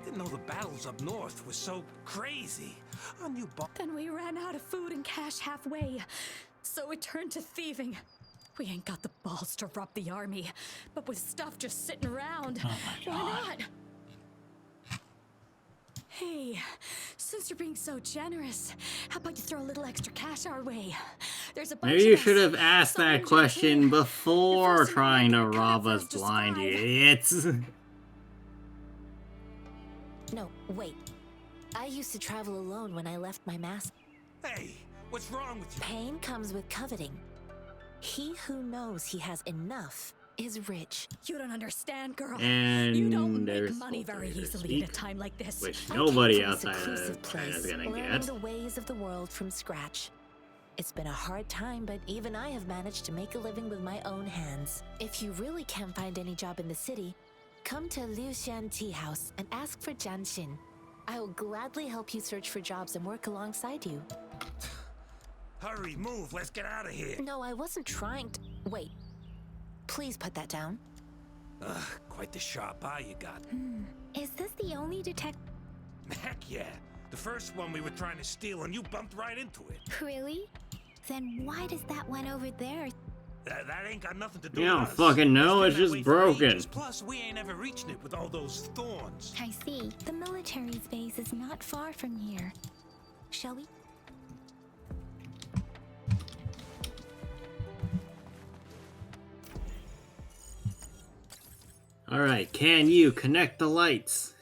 didn't know the battles up north were so crazy. Our new boss. Then we ran out of food and cash halfway, so we turned to thieving. We ain't got the balls to rob the army, but with stuff just sitting around, Oh my why God. not? Hey, since you're being so generous, how about you throw a little extra cash our way? There's a bunch Maybe you of us, should have asked some that injured question too. before Enforcing trying to the record rob for us us to blind, you survive. idiots. No, wait. I used to travel alone when I left my master. Hey, what's wrong with you? Pain comes with coveting. He who knows he has enough is rich. You don't understand, girl. And you don't make there's money very Ultimator easily at a Speak, time like this. which I nobody came from a outside seclusive of China's place, gonna learning get. the ways of the world from scratch. It's been a hard time, but even I have managed to make a living with my own hands. If you really can't find any job in the city, come to Liu Xian Tea House and ask for Jian Xin. I will gladly help you search for jobs and work alongside you. Hurry, move, let's get out of here. No, I wasn't trying to. Wait. Please put that down. Quite the sharp eye you got. Is this the only detective? Heck yeah. The first one we were trying to steal and you bumped right into it. Really? Then why does that one over there? That ain't got nothing to do You with don't us. fucking know, been it's that just way for broken. ages. Plus, we ain't ever reaching it with all those thorns. I see. The military's base is not far from here. Shall we? Alright, can you connect the lights?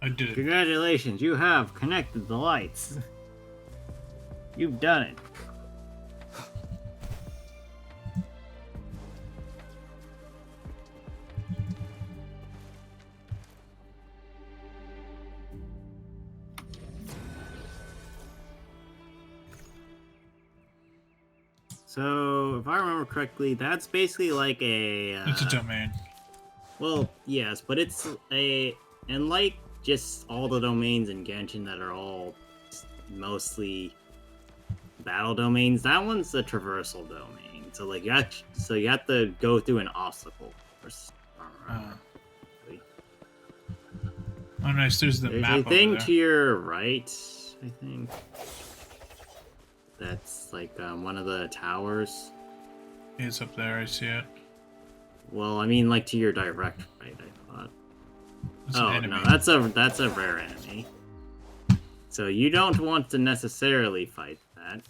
I did it. Congratulations, you have connected the lights. You've done it. So, if I remember correctly, that's basically like a... It's a domain. Well, yes, but it's a... And like just all the domains in Genshin that are all mostly battle domains, that one's a traversal domain. So like you have to go through an obstacle course. Oh, nice. There's the There's map a over thing there. to your right, I think. That's like one of the towers. It's up there. I see it. Well, I mean, like to your direct right, I thought. It's an Oh enemy. no, that's a rare enemy. So you don't want to necessarily fight that,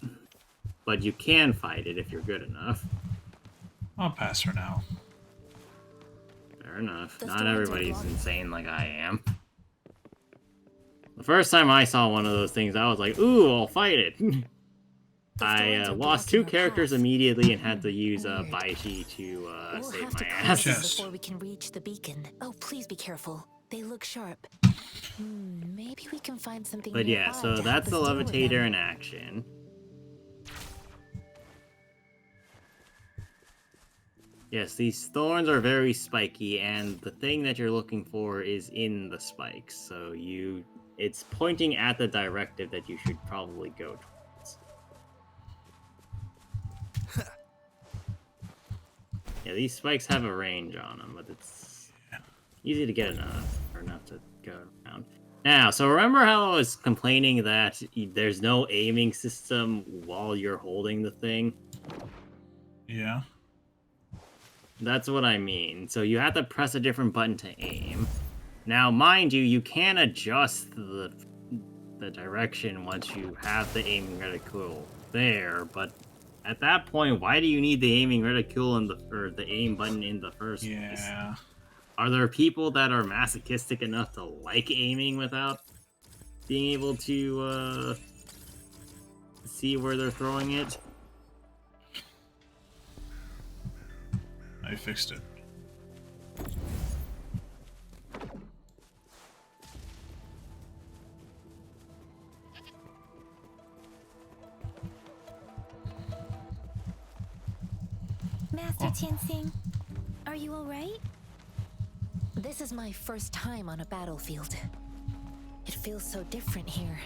but you can fight it if you're good enough. I'll pass for now. Fair enough. The Not thorns are everybody's blocked. insane like I am. The first time I saw one of those things, I was like, "Ooh, I'll fight it." I thorns are lost blocking 2 our characters path. immediately and had to use Weird. Baishi to We'll save have to my cross ass. them Chest. before we can reach the beacon. Oh, please be careful. They look sharp. Maybe we can find something But yeah, nearby so to that's the help us deal with levitator them. in action. Yes, these thorns are very spiky, and the thing that you're looking for is in the spikes. So it's pointing at the directive that you should probably go towards. Yeah, these spikes have a range on them, but it's easy to get enough to go around. Now, so remember how I was complaining that there's no aiming system while you're holding the thing? Yeah. That's what I mean. So you have to press a different button to aim. Now, mind you, you can adjust the direction once you have the aiming reticule there, but at that point, why do you need the aiming reticule or the aim button in the first place? Yeah. Are there people that are masochistic enough to like aiming without being able to see where they're throwing it? I fixed it. Master Tianxing, are you alright? This is my first time on a battlefield. It feels so different here.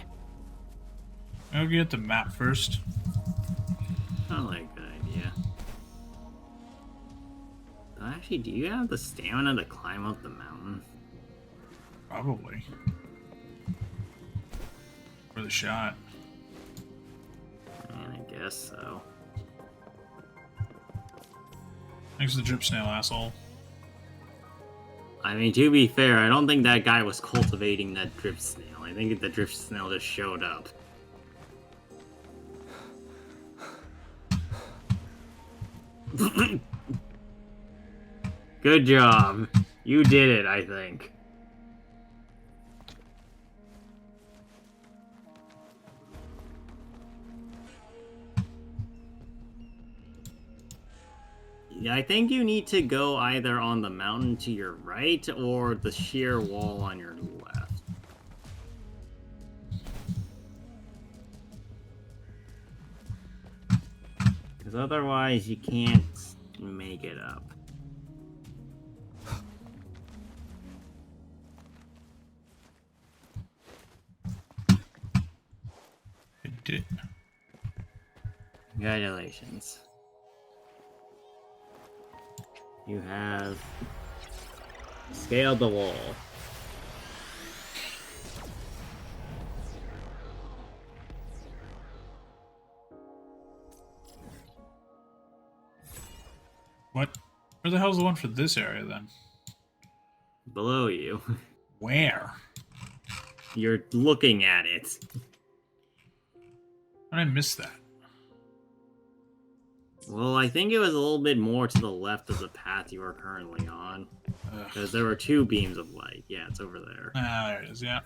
I'll get the map first. Sounds like a good idea. Actually, do you have the stamina to climb up the mountain? Probably. For the shot. I guess so. Thanks to the drip snail, asshole. I mean, to be fair, I don't think that guy was cultivating that drip snail. I think the drip snail just showed up. Good job. You did it, I think. Yeah, I think you need to go either on the mountain to your right or the sheer wall on your left. Because otherwise you can't make it up. It did. Congratulations. You have scaled the wall. What? Where the hell's the one for this area then? Below you. Where? You're looking at it. How did I miss that? Well, I think it was a little bit more to the left of the path you are currently on. Because there were two beams of light. Yeah, it's over there. Ah, there it is, yeah.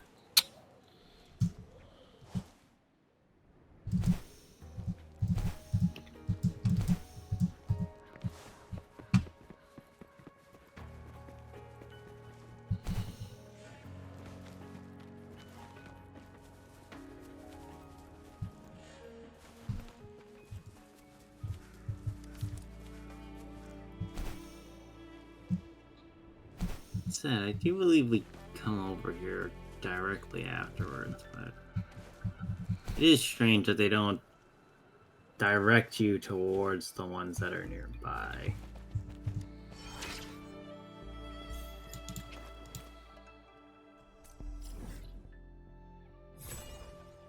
Said, I do believe we come over here directly afterwards, but it is strange that they don't direct you towards the ones that are nearby.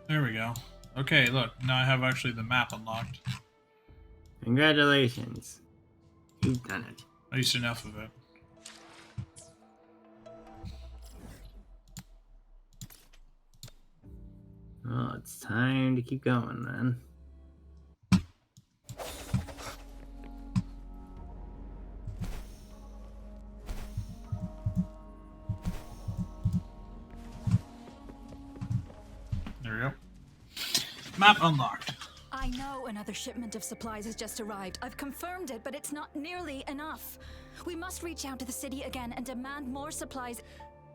There we go. Okay, look, now I have actually the map unlocked. Congratulations. You've done it. At least enough of it. Well, it's time to keep going then. There we go. Map unlocked. I know another shipment of supplies has just arrived. I've confirmed it, but it's not nearly enough. We must reach out to the city again and demand more supplies.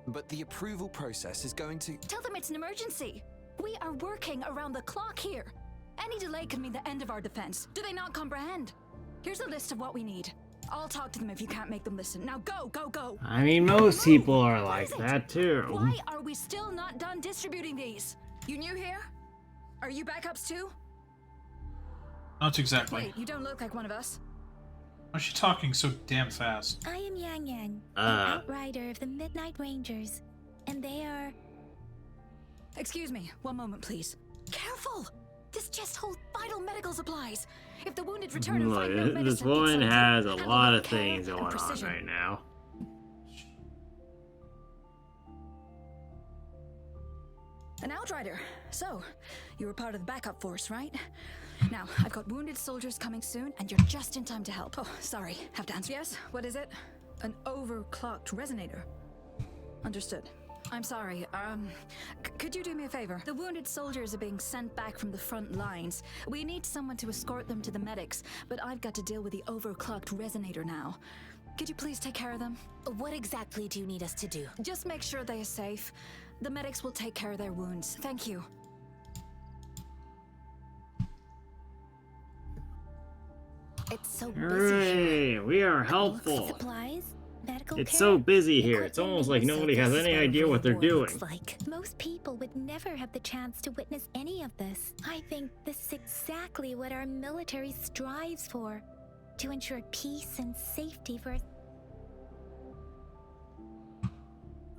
But the approval process is going to... Tell them it's an emergency. We are working around the clock here. Any delay could mean the end of our defense. Do they not comprehend? Here's a list of what we need. I'll talk to them if you can't make them listen. Now go, go, go! I mean, most people are like that too. Why are we still not done distributing these? You new here? Are you backups too? Not exactly. Wait, you don't look like one of us. Why is she talking so damn fast? I am Yang Yang, an outrider of the Midnight Rangers, and they are... Excuse me, one moment please. Careful! This chest holds vital medical supplies. If the wounded return and find no medicine, This woman has a handle lot with of care things and going on precision. right now. An outrider. So, you were part of the backup force, right? Now, I've got wounded soldiers coming soon, and you're just in time to help. Oh, sorry. Have to answer. Yes? What is it? An overclocked resonator. Understood. I'm sorry. Could you do me a favor? The wounded soldiers are being sent back from the front lines. We need someone to escort them to the medics, but I've got to deal with the overclocked resonator now. Could you please take care of them? What exactly do you need us to do? Just make sure they are safe. The medics will take care of their wounds. Thank you. It's so busy Hooray! here. We are helpful. Supplies, medical It's care, so busy here. It's equipment, almost like nobody has This is any what a idea real what they're war doing. looks like. Most people would never have the chance to witness any of this. I think this is exactly what our military strives for, to ensure peace and safety for...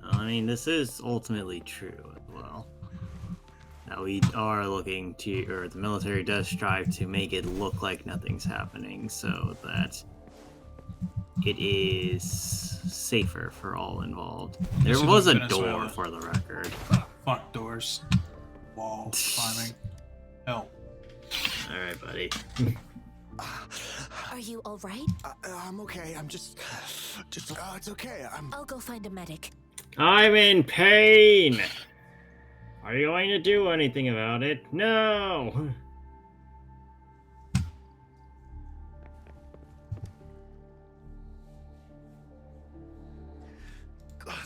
I mean, this is ultimately true as well. That we are looking to, or the military does strive to make it look like nothing's happening so that it is safer for all involved. There This is was a Venezuela. door for the record. Fuck doors. Wall climbing. Hell. Alright, buddy. Are you all right? I'm okay. I'm just, it's okay. I'll go find a medic. I'm in pain! Are you going to do anything about it? No!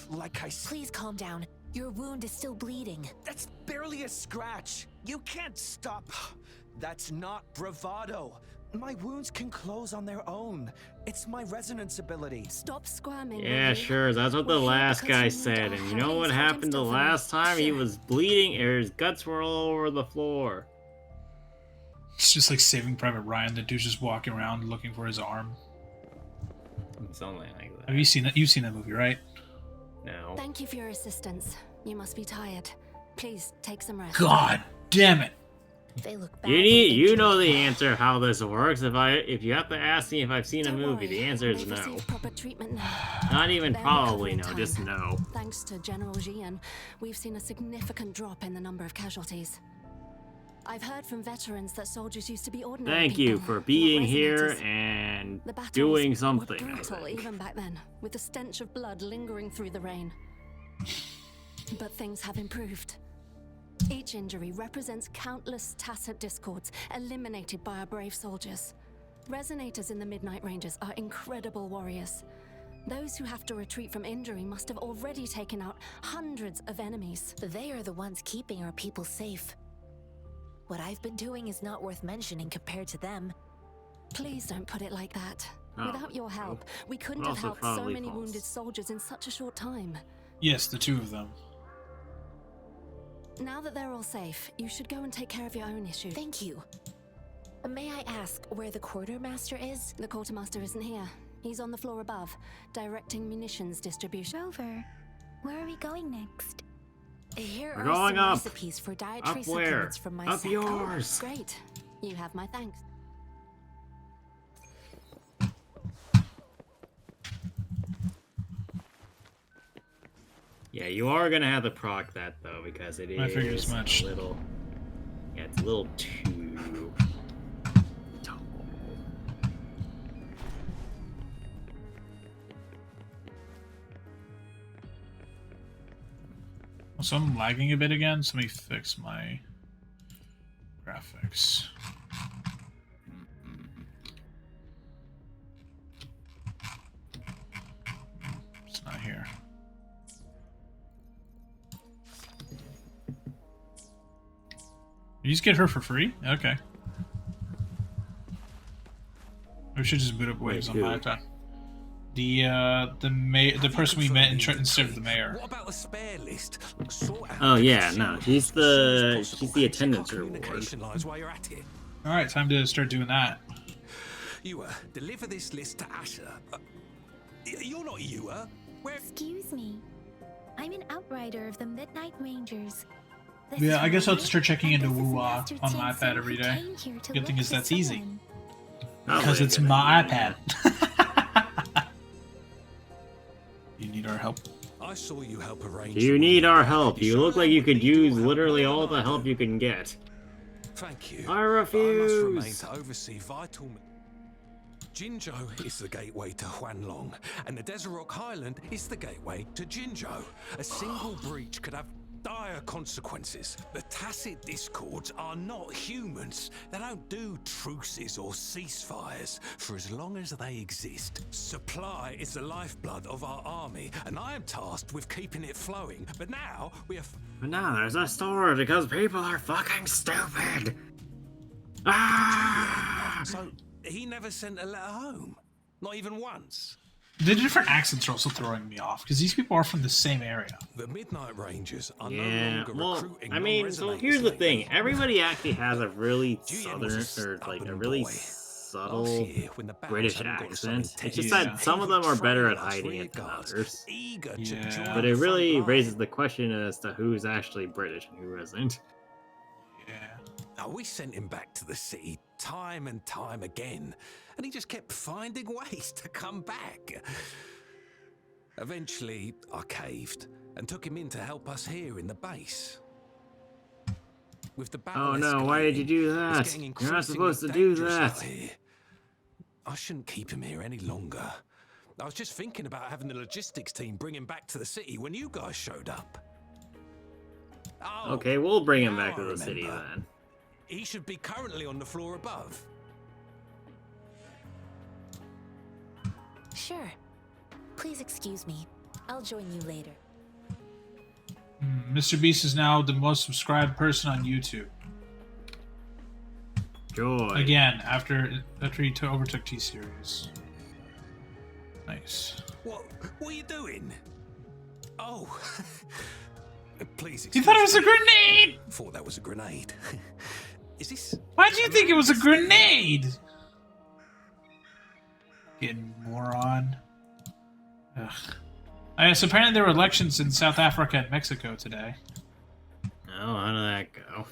Like I said, Please calm down. Your wound is still bleeding. that's barely a scratch. You can't stop. That's not bravado. My wounds can close on their own. It's my resonance ability. Stop squirming. Yeah, sure, that's what the We're here last because guy we need said, our and you know healing what surgeons happened the to last time? He Sure. was bleeding, or his guts were all over the floor. It's just like Saving Private Ryan. The dude's just walking around looking for his arm. Something like that. Have you seen that? You've seen that movie, right? No. Thank you for your assistance. You must be tired. Please take some rest. God damn it! They look bad. You know the answer how this works. If you have to ask me if I've seen a Don't movie, worry, the answer is they've no. received proper treatment now. Not even They'll probably recover no, in just time. no. Thanks to General Jian, we've seen a significant drop in the number of casualties. I've heard from veterans that soldiers used to be ordinary Thank you people, for not being here resonators. and The battles doing were something. I brutal think. even back then, with the stench of blood lingering through the rain. But things have improved. Each injury represents countless tacit discords eliminated by our brave soldiers. Resonators in the Midnight Rangers are incredible warriors. Those who have to retreat from injury must have already taken out hundreds of enemies. They are the ones keeping our people safe. What I've been doing is not worth mentioning compared to them. Please don't put it like that. Oh, Without your help, we couldn't But have also helped so probably many false. wounded soldiers in such a short time. Yes, the two of them. Now that they're all safe, you should go and take care of your own issues. Thank you. May I ask where the quartermaster is? The quartermaster isn't here. He's on the floor above, directing munitions distribution. Rover, where are we going next? Here We're are going some up. recipes for dietary Up where? supplements from my Up set. yours. Great. You have my thanks. Yeah, you are gonna have to proc that though, because it I figured is as much. a little. Yeah, it's a little too tall. Also, I'm lagging a bit again, so let me fix my graphics. It's not here. You just get her for free? Okay. We should just boot up waves on who? my time. The person we met instead of the mayor. What about the spare list? Oh yeah, no, she's the attendance reward. While you're at it. All right, time to start doing that. You deliver this list to Asher. You're not you, Where? Excuse me. I'm an outrider of the Midnight Rangers. Yeah, I guess I'll have to start checking into Wuwa on my iPad every day. Good thing is that's easy. Because it's my iPad. You need our help? I saw you help arrange. You need our help. You look like you could use literally all the help you can get. Thank you. I refuse. I must remain to oversee vital. Jinzhou is the gateway to Huanlong, and the Desert Rock Highland is the gateway to Jinzhou. A single breach could have dire consequences. The tacit discords are not humans. They don't do truces or ceasefires for as long as they exist. Supply is the lifeblood of our army, and I am tasked with keeping it flowing. But now we have. But now there's a store because people are fucking stupid. Ah! So he never sent a letter home, not even once. The different accents are also throwing me off because these people are from the same area. The Midnight Rangers are no Yeah, longer well, recruiting. I mean, so here's the thing. Everybody actually has a really southern, or like a really subtle British accent. It's just that some of them are better at hiding it than others. Yeah. But it really raises the question as to who's actually British and who isn't. Yeah. Now, we sent him back to the city time and time again, and he just kept finding ways to come back. Eventually, I caved and took him in to help us here in the base. With the battle Oh no, why did you do that? You're not supposed to do that. I shouldn't keep him here any longer. I was just thinking about having the logistics team bring him back to the city when you guys showed up. Oh, Okay, we'll bring him back now to I the city remember. then. He should be currently on the floor above. Sure. Please excuse me. I'll join you later. Mr. Beast is now the most subscribed person on YouTube. Joy. Again, after he overtook T-Series. Nice. What are you doing? Oh, please. You thought it was a grenade! Thought that was a grenade. Is this? Why did you think it was a grenade? Getting moron. Ugh. Yes, apparently there were elections in South Africa and Mexico today. Oh, how did that go?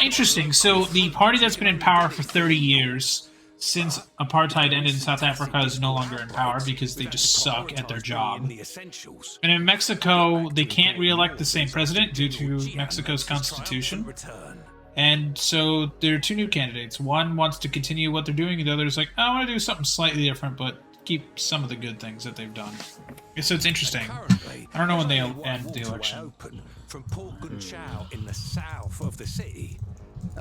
Interesting. So the party that's been in power for 30 years, since apartheid ended in South Africa, is no longer in power because they just suck at their job. And in Mexico, they can't re-elect the same president due to Mexico's constitution. And so there are two new candidates. One wants to continue what they're doing, and the other is like, I want to do something slightly different, but keep some of the good things that they've done. So it's interesting. I don't know when they'll end the election. From Port Gunchao in the south of the city.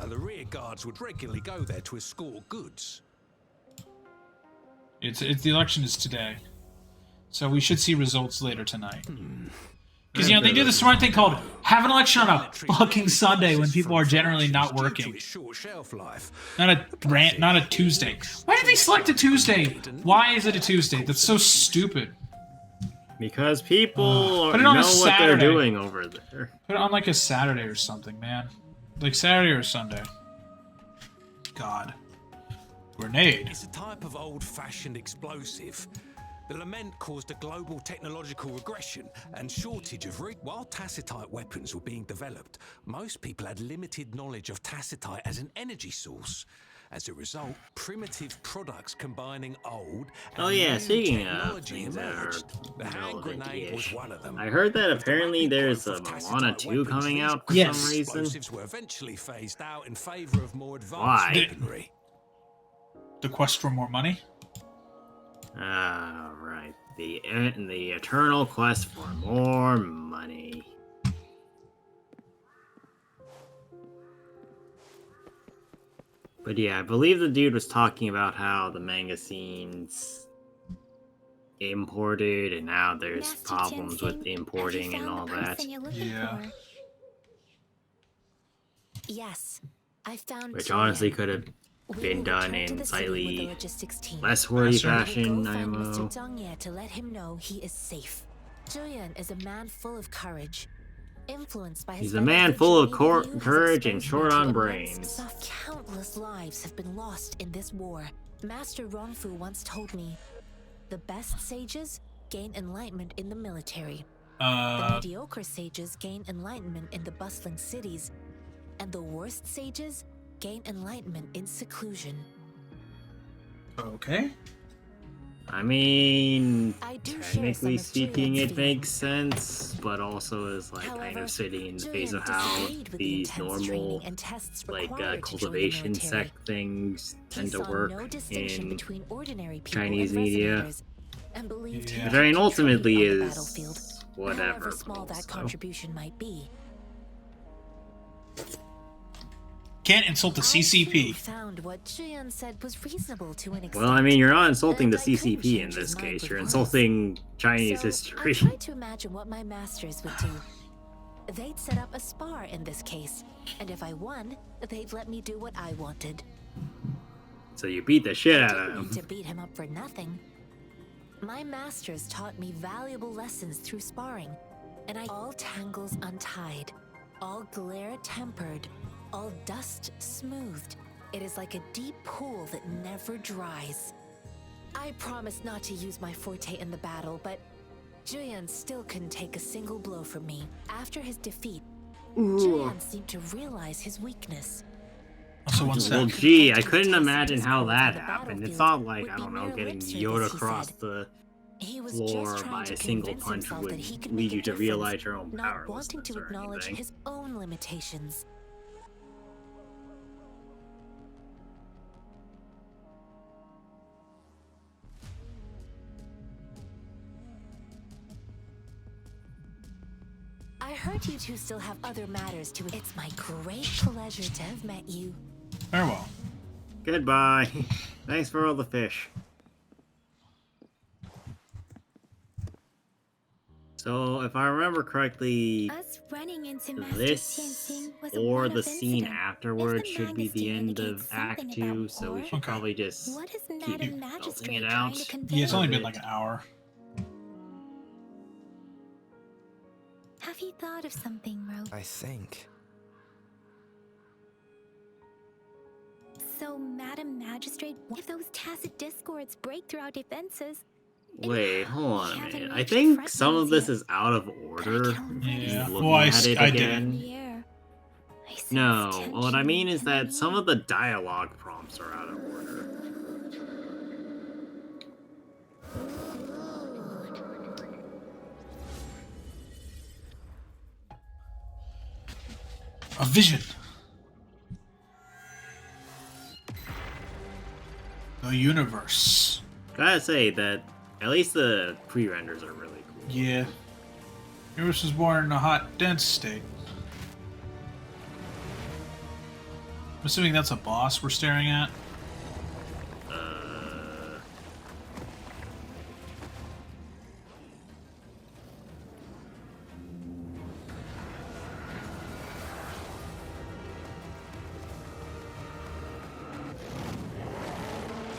The rear guards would regularly go there to escort goods. It's the election is today, so we should see results later tonight. Because they do the smart thing called have an election on a fucking Sunday when people are generally not working. Not a Tuesday. Why did they select a Tuesday? Why is it a Tuesday? That's so stupid. Because people Put it on know a what they're Saturday. doing over there. Put it on like a Saturday or something, man. Like Saturday or Sunday. God. Grenade. It's a type of old-fashioned explosive. The lament caused a global technological regression and shortage of while tacitite weapons were being developed, most people had limited knowledge of tacitite as an energy source. As a result, primitive products combining old and new speaking of technology things that are emerged. The hand grenade was one of them. I heard that apparently there's a Moana 2 coming out for some reason. Explosives were eventually phased out in favor of more advanced Why? weaponry. The quest for more money? Right. The eternal quest for more money. But yeah, I believe the dude was talking about how the manga scene's imported, and now there's problems with importing and all that. Yeah. Yes, I found. Which honestly could have been done in slightly logistics less wordy Master. fashion, Go find Mr. IMO. Zhang to let him know he is safe. Julian is a man full of courage. Influenced by his He's a man full of courage and short on brains. brains. Countless lives have been lost in this war. Master Rongfu once told me, the best sages gain enlightenment in the military. The mediocre sages gain enlightenment in the bustling cities, and the worst sages gain enlightenment in seclusion. Okay. I mean, I do share technically some of speaking, Julian's it makes sense, but also is like kind However, of sitting in the face Julian of how disagreed with the these intense normal training and tests like required to join the cultivation military. sect things He tend to saw work no distinction in between ordinary people Chinese and media. resonators, and believed he Yeah. Which could I mean, contribute ultimately on the is battlefield, whatever. however but small that also- contribution might be. Can't insult the I, too, CCP. found what Julian said was reasonable to an extent. Well, I mean, you're not insulting the And I couldn't CCP in change this his mind case. with You're words. insulting Chinese So, history. I tried to imagine what my masters would do. They'd set up a spar in this case, and if I won, they'd let me do what I wanted. So you beat the shit I out didn't of mean him. to beat him up for nothing. My masters taught me valuable lessons through sparring, and all tangles untied, all glare tempered, all dust smoothed. It is like a deep pool that never dries. I promised not to use my forte in the battle, but Julian still couldn't take a single blow from me. After his defeat, Julian seemed to realize his weakness. Also, one Well, sec. gee, I couldn't imagine how that happened. It's not like, I don't know, getting Yoda across the He was floor just by trying to a single convince punch himself would that he could lead make a you to difference, realize your own not wanting powerlessness to or acknowledge anything. his own limitations. I heard you two still have other matters to. It's my great pleasure to have met you. Farewell. Goodbye. Thanks for all the fish. So, if I remember correctly, Us running into Master this Tianxing was a or one-off the scene incident. afterward If the should be the Magus end of indicates Act something 2, about so we war, should probably just what is keep Madam belting Magistrate it trying out. to convey? Yeah, it's only Of been it. like an hour. Have you thought of something, Ro? I think. So, Madam Magistrate, if those tacit discords break through our defenses, Wait, hold on a haven't minute. I reached think front some of lines this yet. is out of order. Yeah. Looking Well, at it I did again. it. the air. I sense No, tension what I mean is in that the some air. of the dialogue prompts are out of order. A vision. The universe. Gotta say that at least the pre-renders are really cool. Yeah. Universe was born in a hot, dense state. I'm assuming that's a boss we're staring at.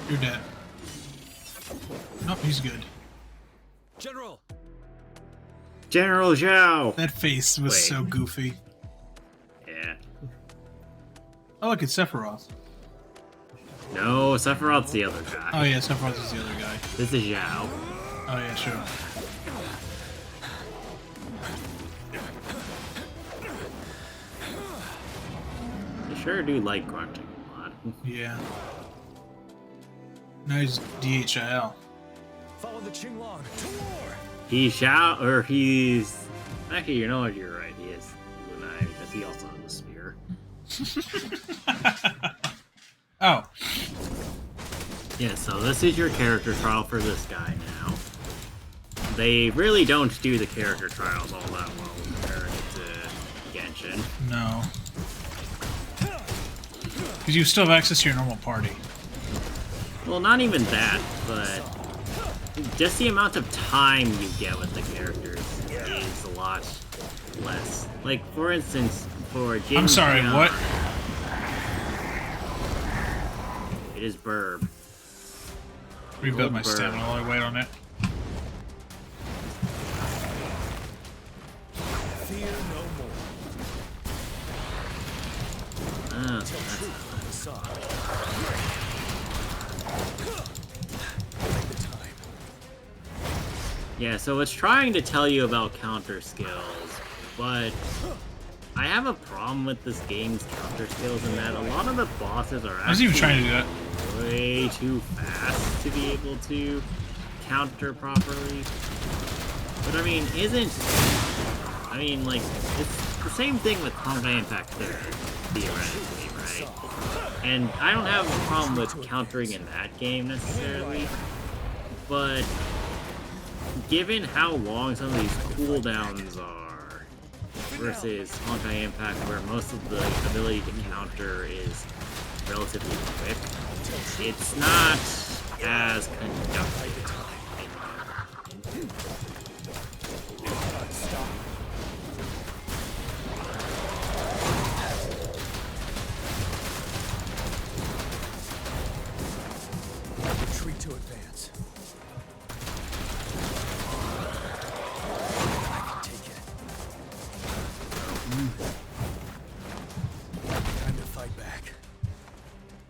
You're dead. Nope, he's good. General! General Zhao! That face was Wait. so goofy. Yeah. Oh, look, it's Sephiroth. No, Sephiroth's the other guy. Oh, yeah, Sephiroth is the other guy. This is Zhao. Oh, yeah, sure. I sure do like grunting a lot. Yeah. Nice DHIL. Follow the Qinglong to war! He's Zhao, or he's... Actually, you know what, you're right, he is Lunai, because he also has a spear. Oh. Yeah, so this is your character trial for this guy now. They really don't do the character trials all that well compared to Genshin. No. Because you still have access to your normal party. Well, not even that, but just the amount of time you get with the characters is a lot less. Like, for instance, for Jin I'm sorry, Jiang- what? It is Burb. Rebuild my Burb. stamina while I wait on it. Fear no more. Yeah, so it's trying to tell you about counter skills, but I have a problem with this game's counter skills in that a lot of the bosses are I was even trying to do that. way too fast to be able to counter properly. But I mean, like, it's the same thing with Honkai Impact 3, theoretically, right? And I don't have a problem with countering in that game necessarily, but given how long some of these cooldowns are versus Honkai Impact, where most of the ability to counter is relatively quick, it's not as conductive. Retreat to advance. I can take it. Time to fight back.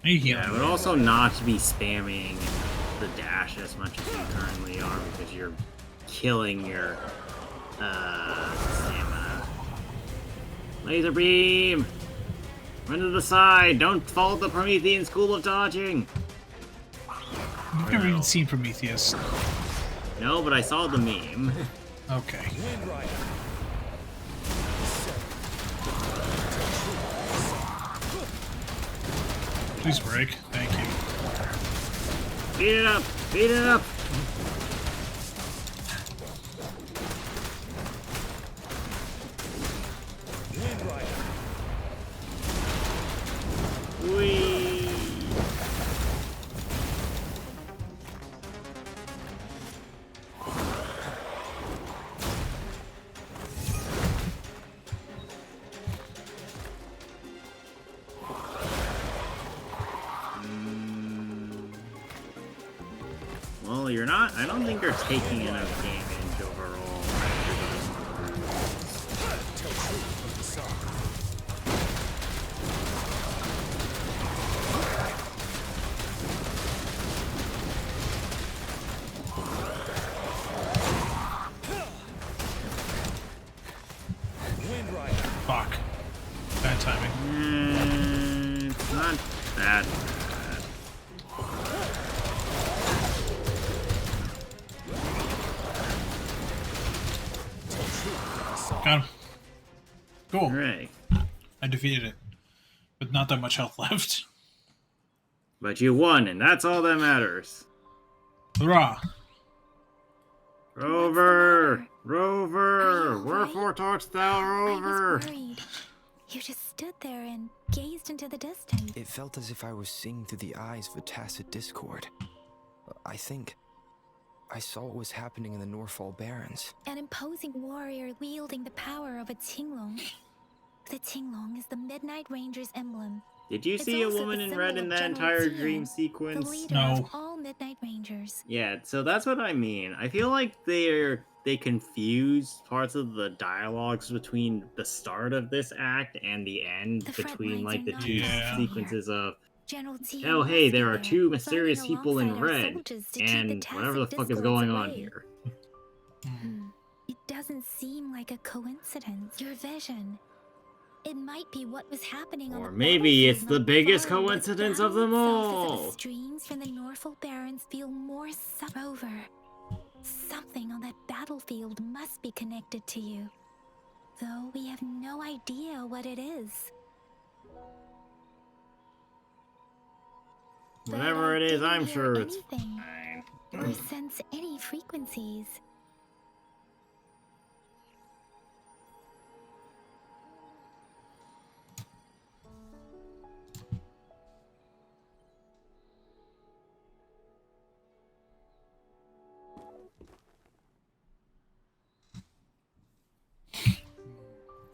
Yeah, but also not to be spamming the dash as much as you currently are, because you're killing your stamina. Laser beam! Run to the side! Don't follow the Promethean school of dodging! I've never even seen Prometheus. No, but I saw the meme. Okay. Please break. Thank you. Beat it up! Beat it up! Whee! Well, you're not. I don't think you're taking enough damage overall. Fuck. Bad timing. It's not that bad. Got him. Cool. Hooray. I defeated it. With not that much health left. But you won, and that's all that matters. Hurrah! Rover! Rover! Wherefore talkst thou, Rover? I was worried. You just stood there and gazed into the distance. It felt as if I was seeing through the eyes of a tacit discord. I think I saw what was happening in the Norfall Barrens. An imposing warrior wielding the power of a Tinglong. The Tinglong is the Midnight Ranger's emblem. Did you It's see a also woman the in symbol red in of that General entire Tien, dream the sequence? leader No. of all Midnight Rangers. Yeah, so that's what I mean. I feel like they confuse parts of the dialogues between the start of this act and the end, The front between lines like are the not two Yeah. sequences of, General Tien oh hey, must be there are there, two mysterious fighting people in alongside our red, soldiers to keep the and whatever the tacit fuck is discords going at on bay. here. It doesn't seem like a coincidence. Your vision. It might be what was happening on Or the maybe it's battlefield the not biggest far, but coincidence of battle them itself is that all. the streams from the Norfall Barrens feel more over. Something on that battlefield must be connected to you. Though we have no idea what it is. But Whatever I it is, didn't I'm hear sure it's anything, fine. or sense any frequencies.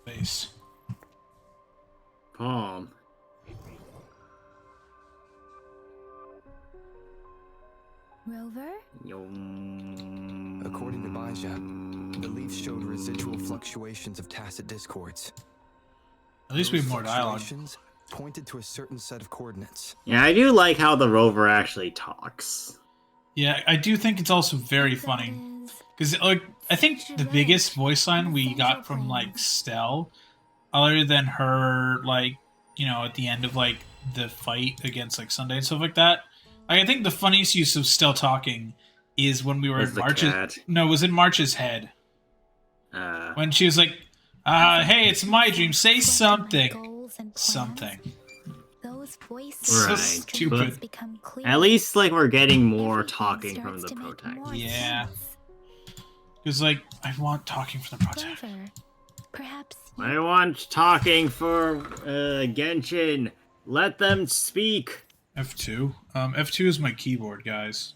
Face. Calm. According to Baija, the leaf showed residual fluctuations of tacit discords. At least we Those have more dialogue. fluctuations pointed to a certain set of coordinates. Yeah, I do like how the rover actually talks. Yeah, I do think it's also very funny. Because, like, I think the biggest voice line we got from, like, Stell, other than her, like, you know, at the end of, like, the fight against, like, Sunday and stuff like that, I think the funniest use of Stell talking is when we were in March's... cat. No, it was in March's head. When she was like, hey, it's my dream, say something. Something. Those voices So Right. stupid. become clear. At least, like, we're getting more talking from the protagonist. Yeah. Because, like, I want talking from the protagonist. Rover, perhaps I want talking for Genshin. Let them speak. F2. F2 is my keyboard, guys.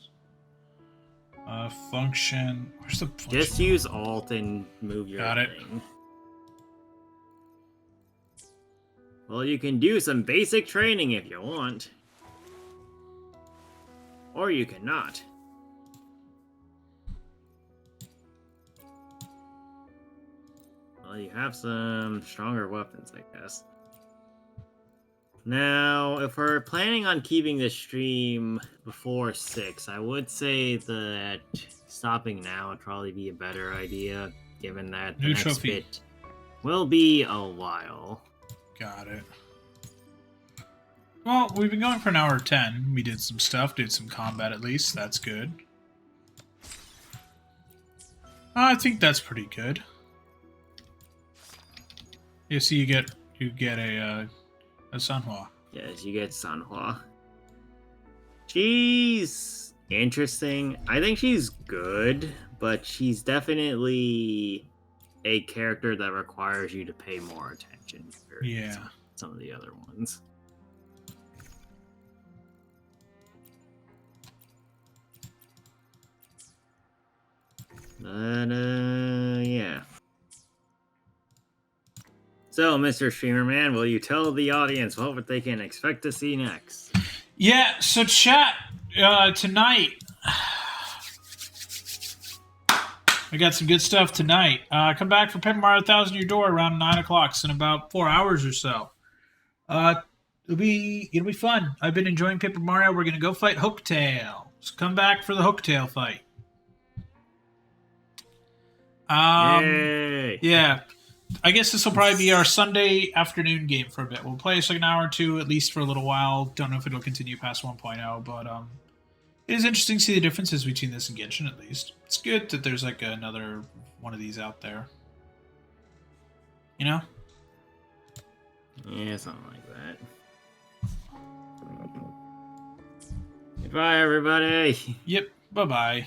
Function. Where's the function? Just use Alt and move your Got it. thing. Well, you can do some basic training if you want. Or you cannot. Well, you have some stronger weapons, I guess. Now, if we're planning on keeping the stream before 6, I would say that stopping now would probably be a better idea, given that the New next trophy. bit will be a while. Got it. Well, we've been going for an hour 10. We did some stuff, did some combat at least. That's good. I think that's pretty good. Yeah, so you get a Sanhua. Yes, you get Sanhua. She's interesting. I think she's good, but she's definitely a character that requires you to pay more attention. Yeah. Some of the other ones. But, yeah. So, Mr. Streamer Man, will you tell the audience what they can expect to see next? Yeah, so chat, tonight, we got some good stuff tonight. Come back for Paper Mario 1000 Your Door around 9 o'clock, so in about 4 hours or so. It'll be fun. I've been enjoying Paper Mario. We're going to go fight Hooktail. So come back for the Hooktail fight. Yay! Yeah. I guess this will probably be our Sunday afternoon game for a bit. We'll play like an hour or two, at least for a little while. Don't know if it'll continue past 1.0, but it is interesting to see the differences between this and Genshin, at least. It's good that there's like another one of these out there. You know? Yeah, something like that. Goodbye, everybody. Yep. Bye-bye.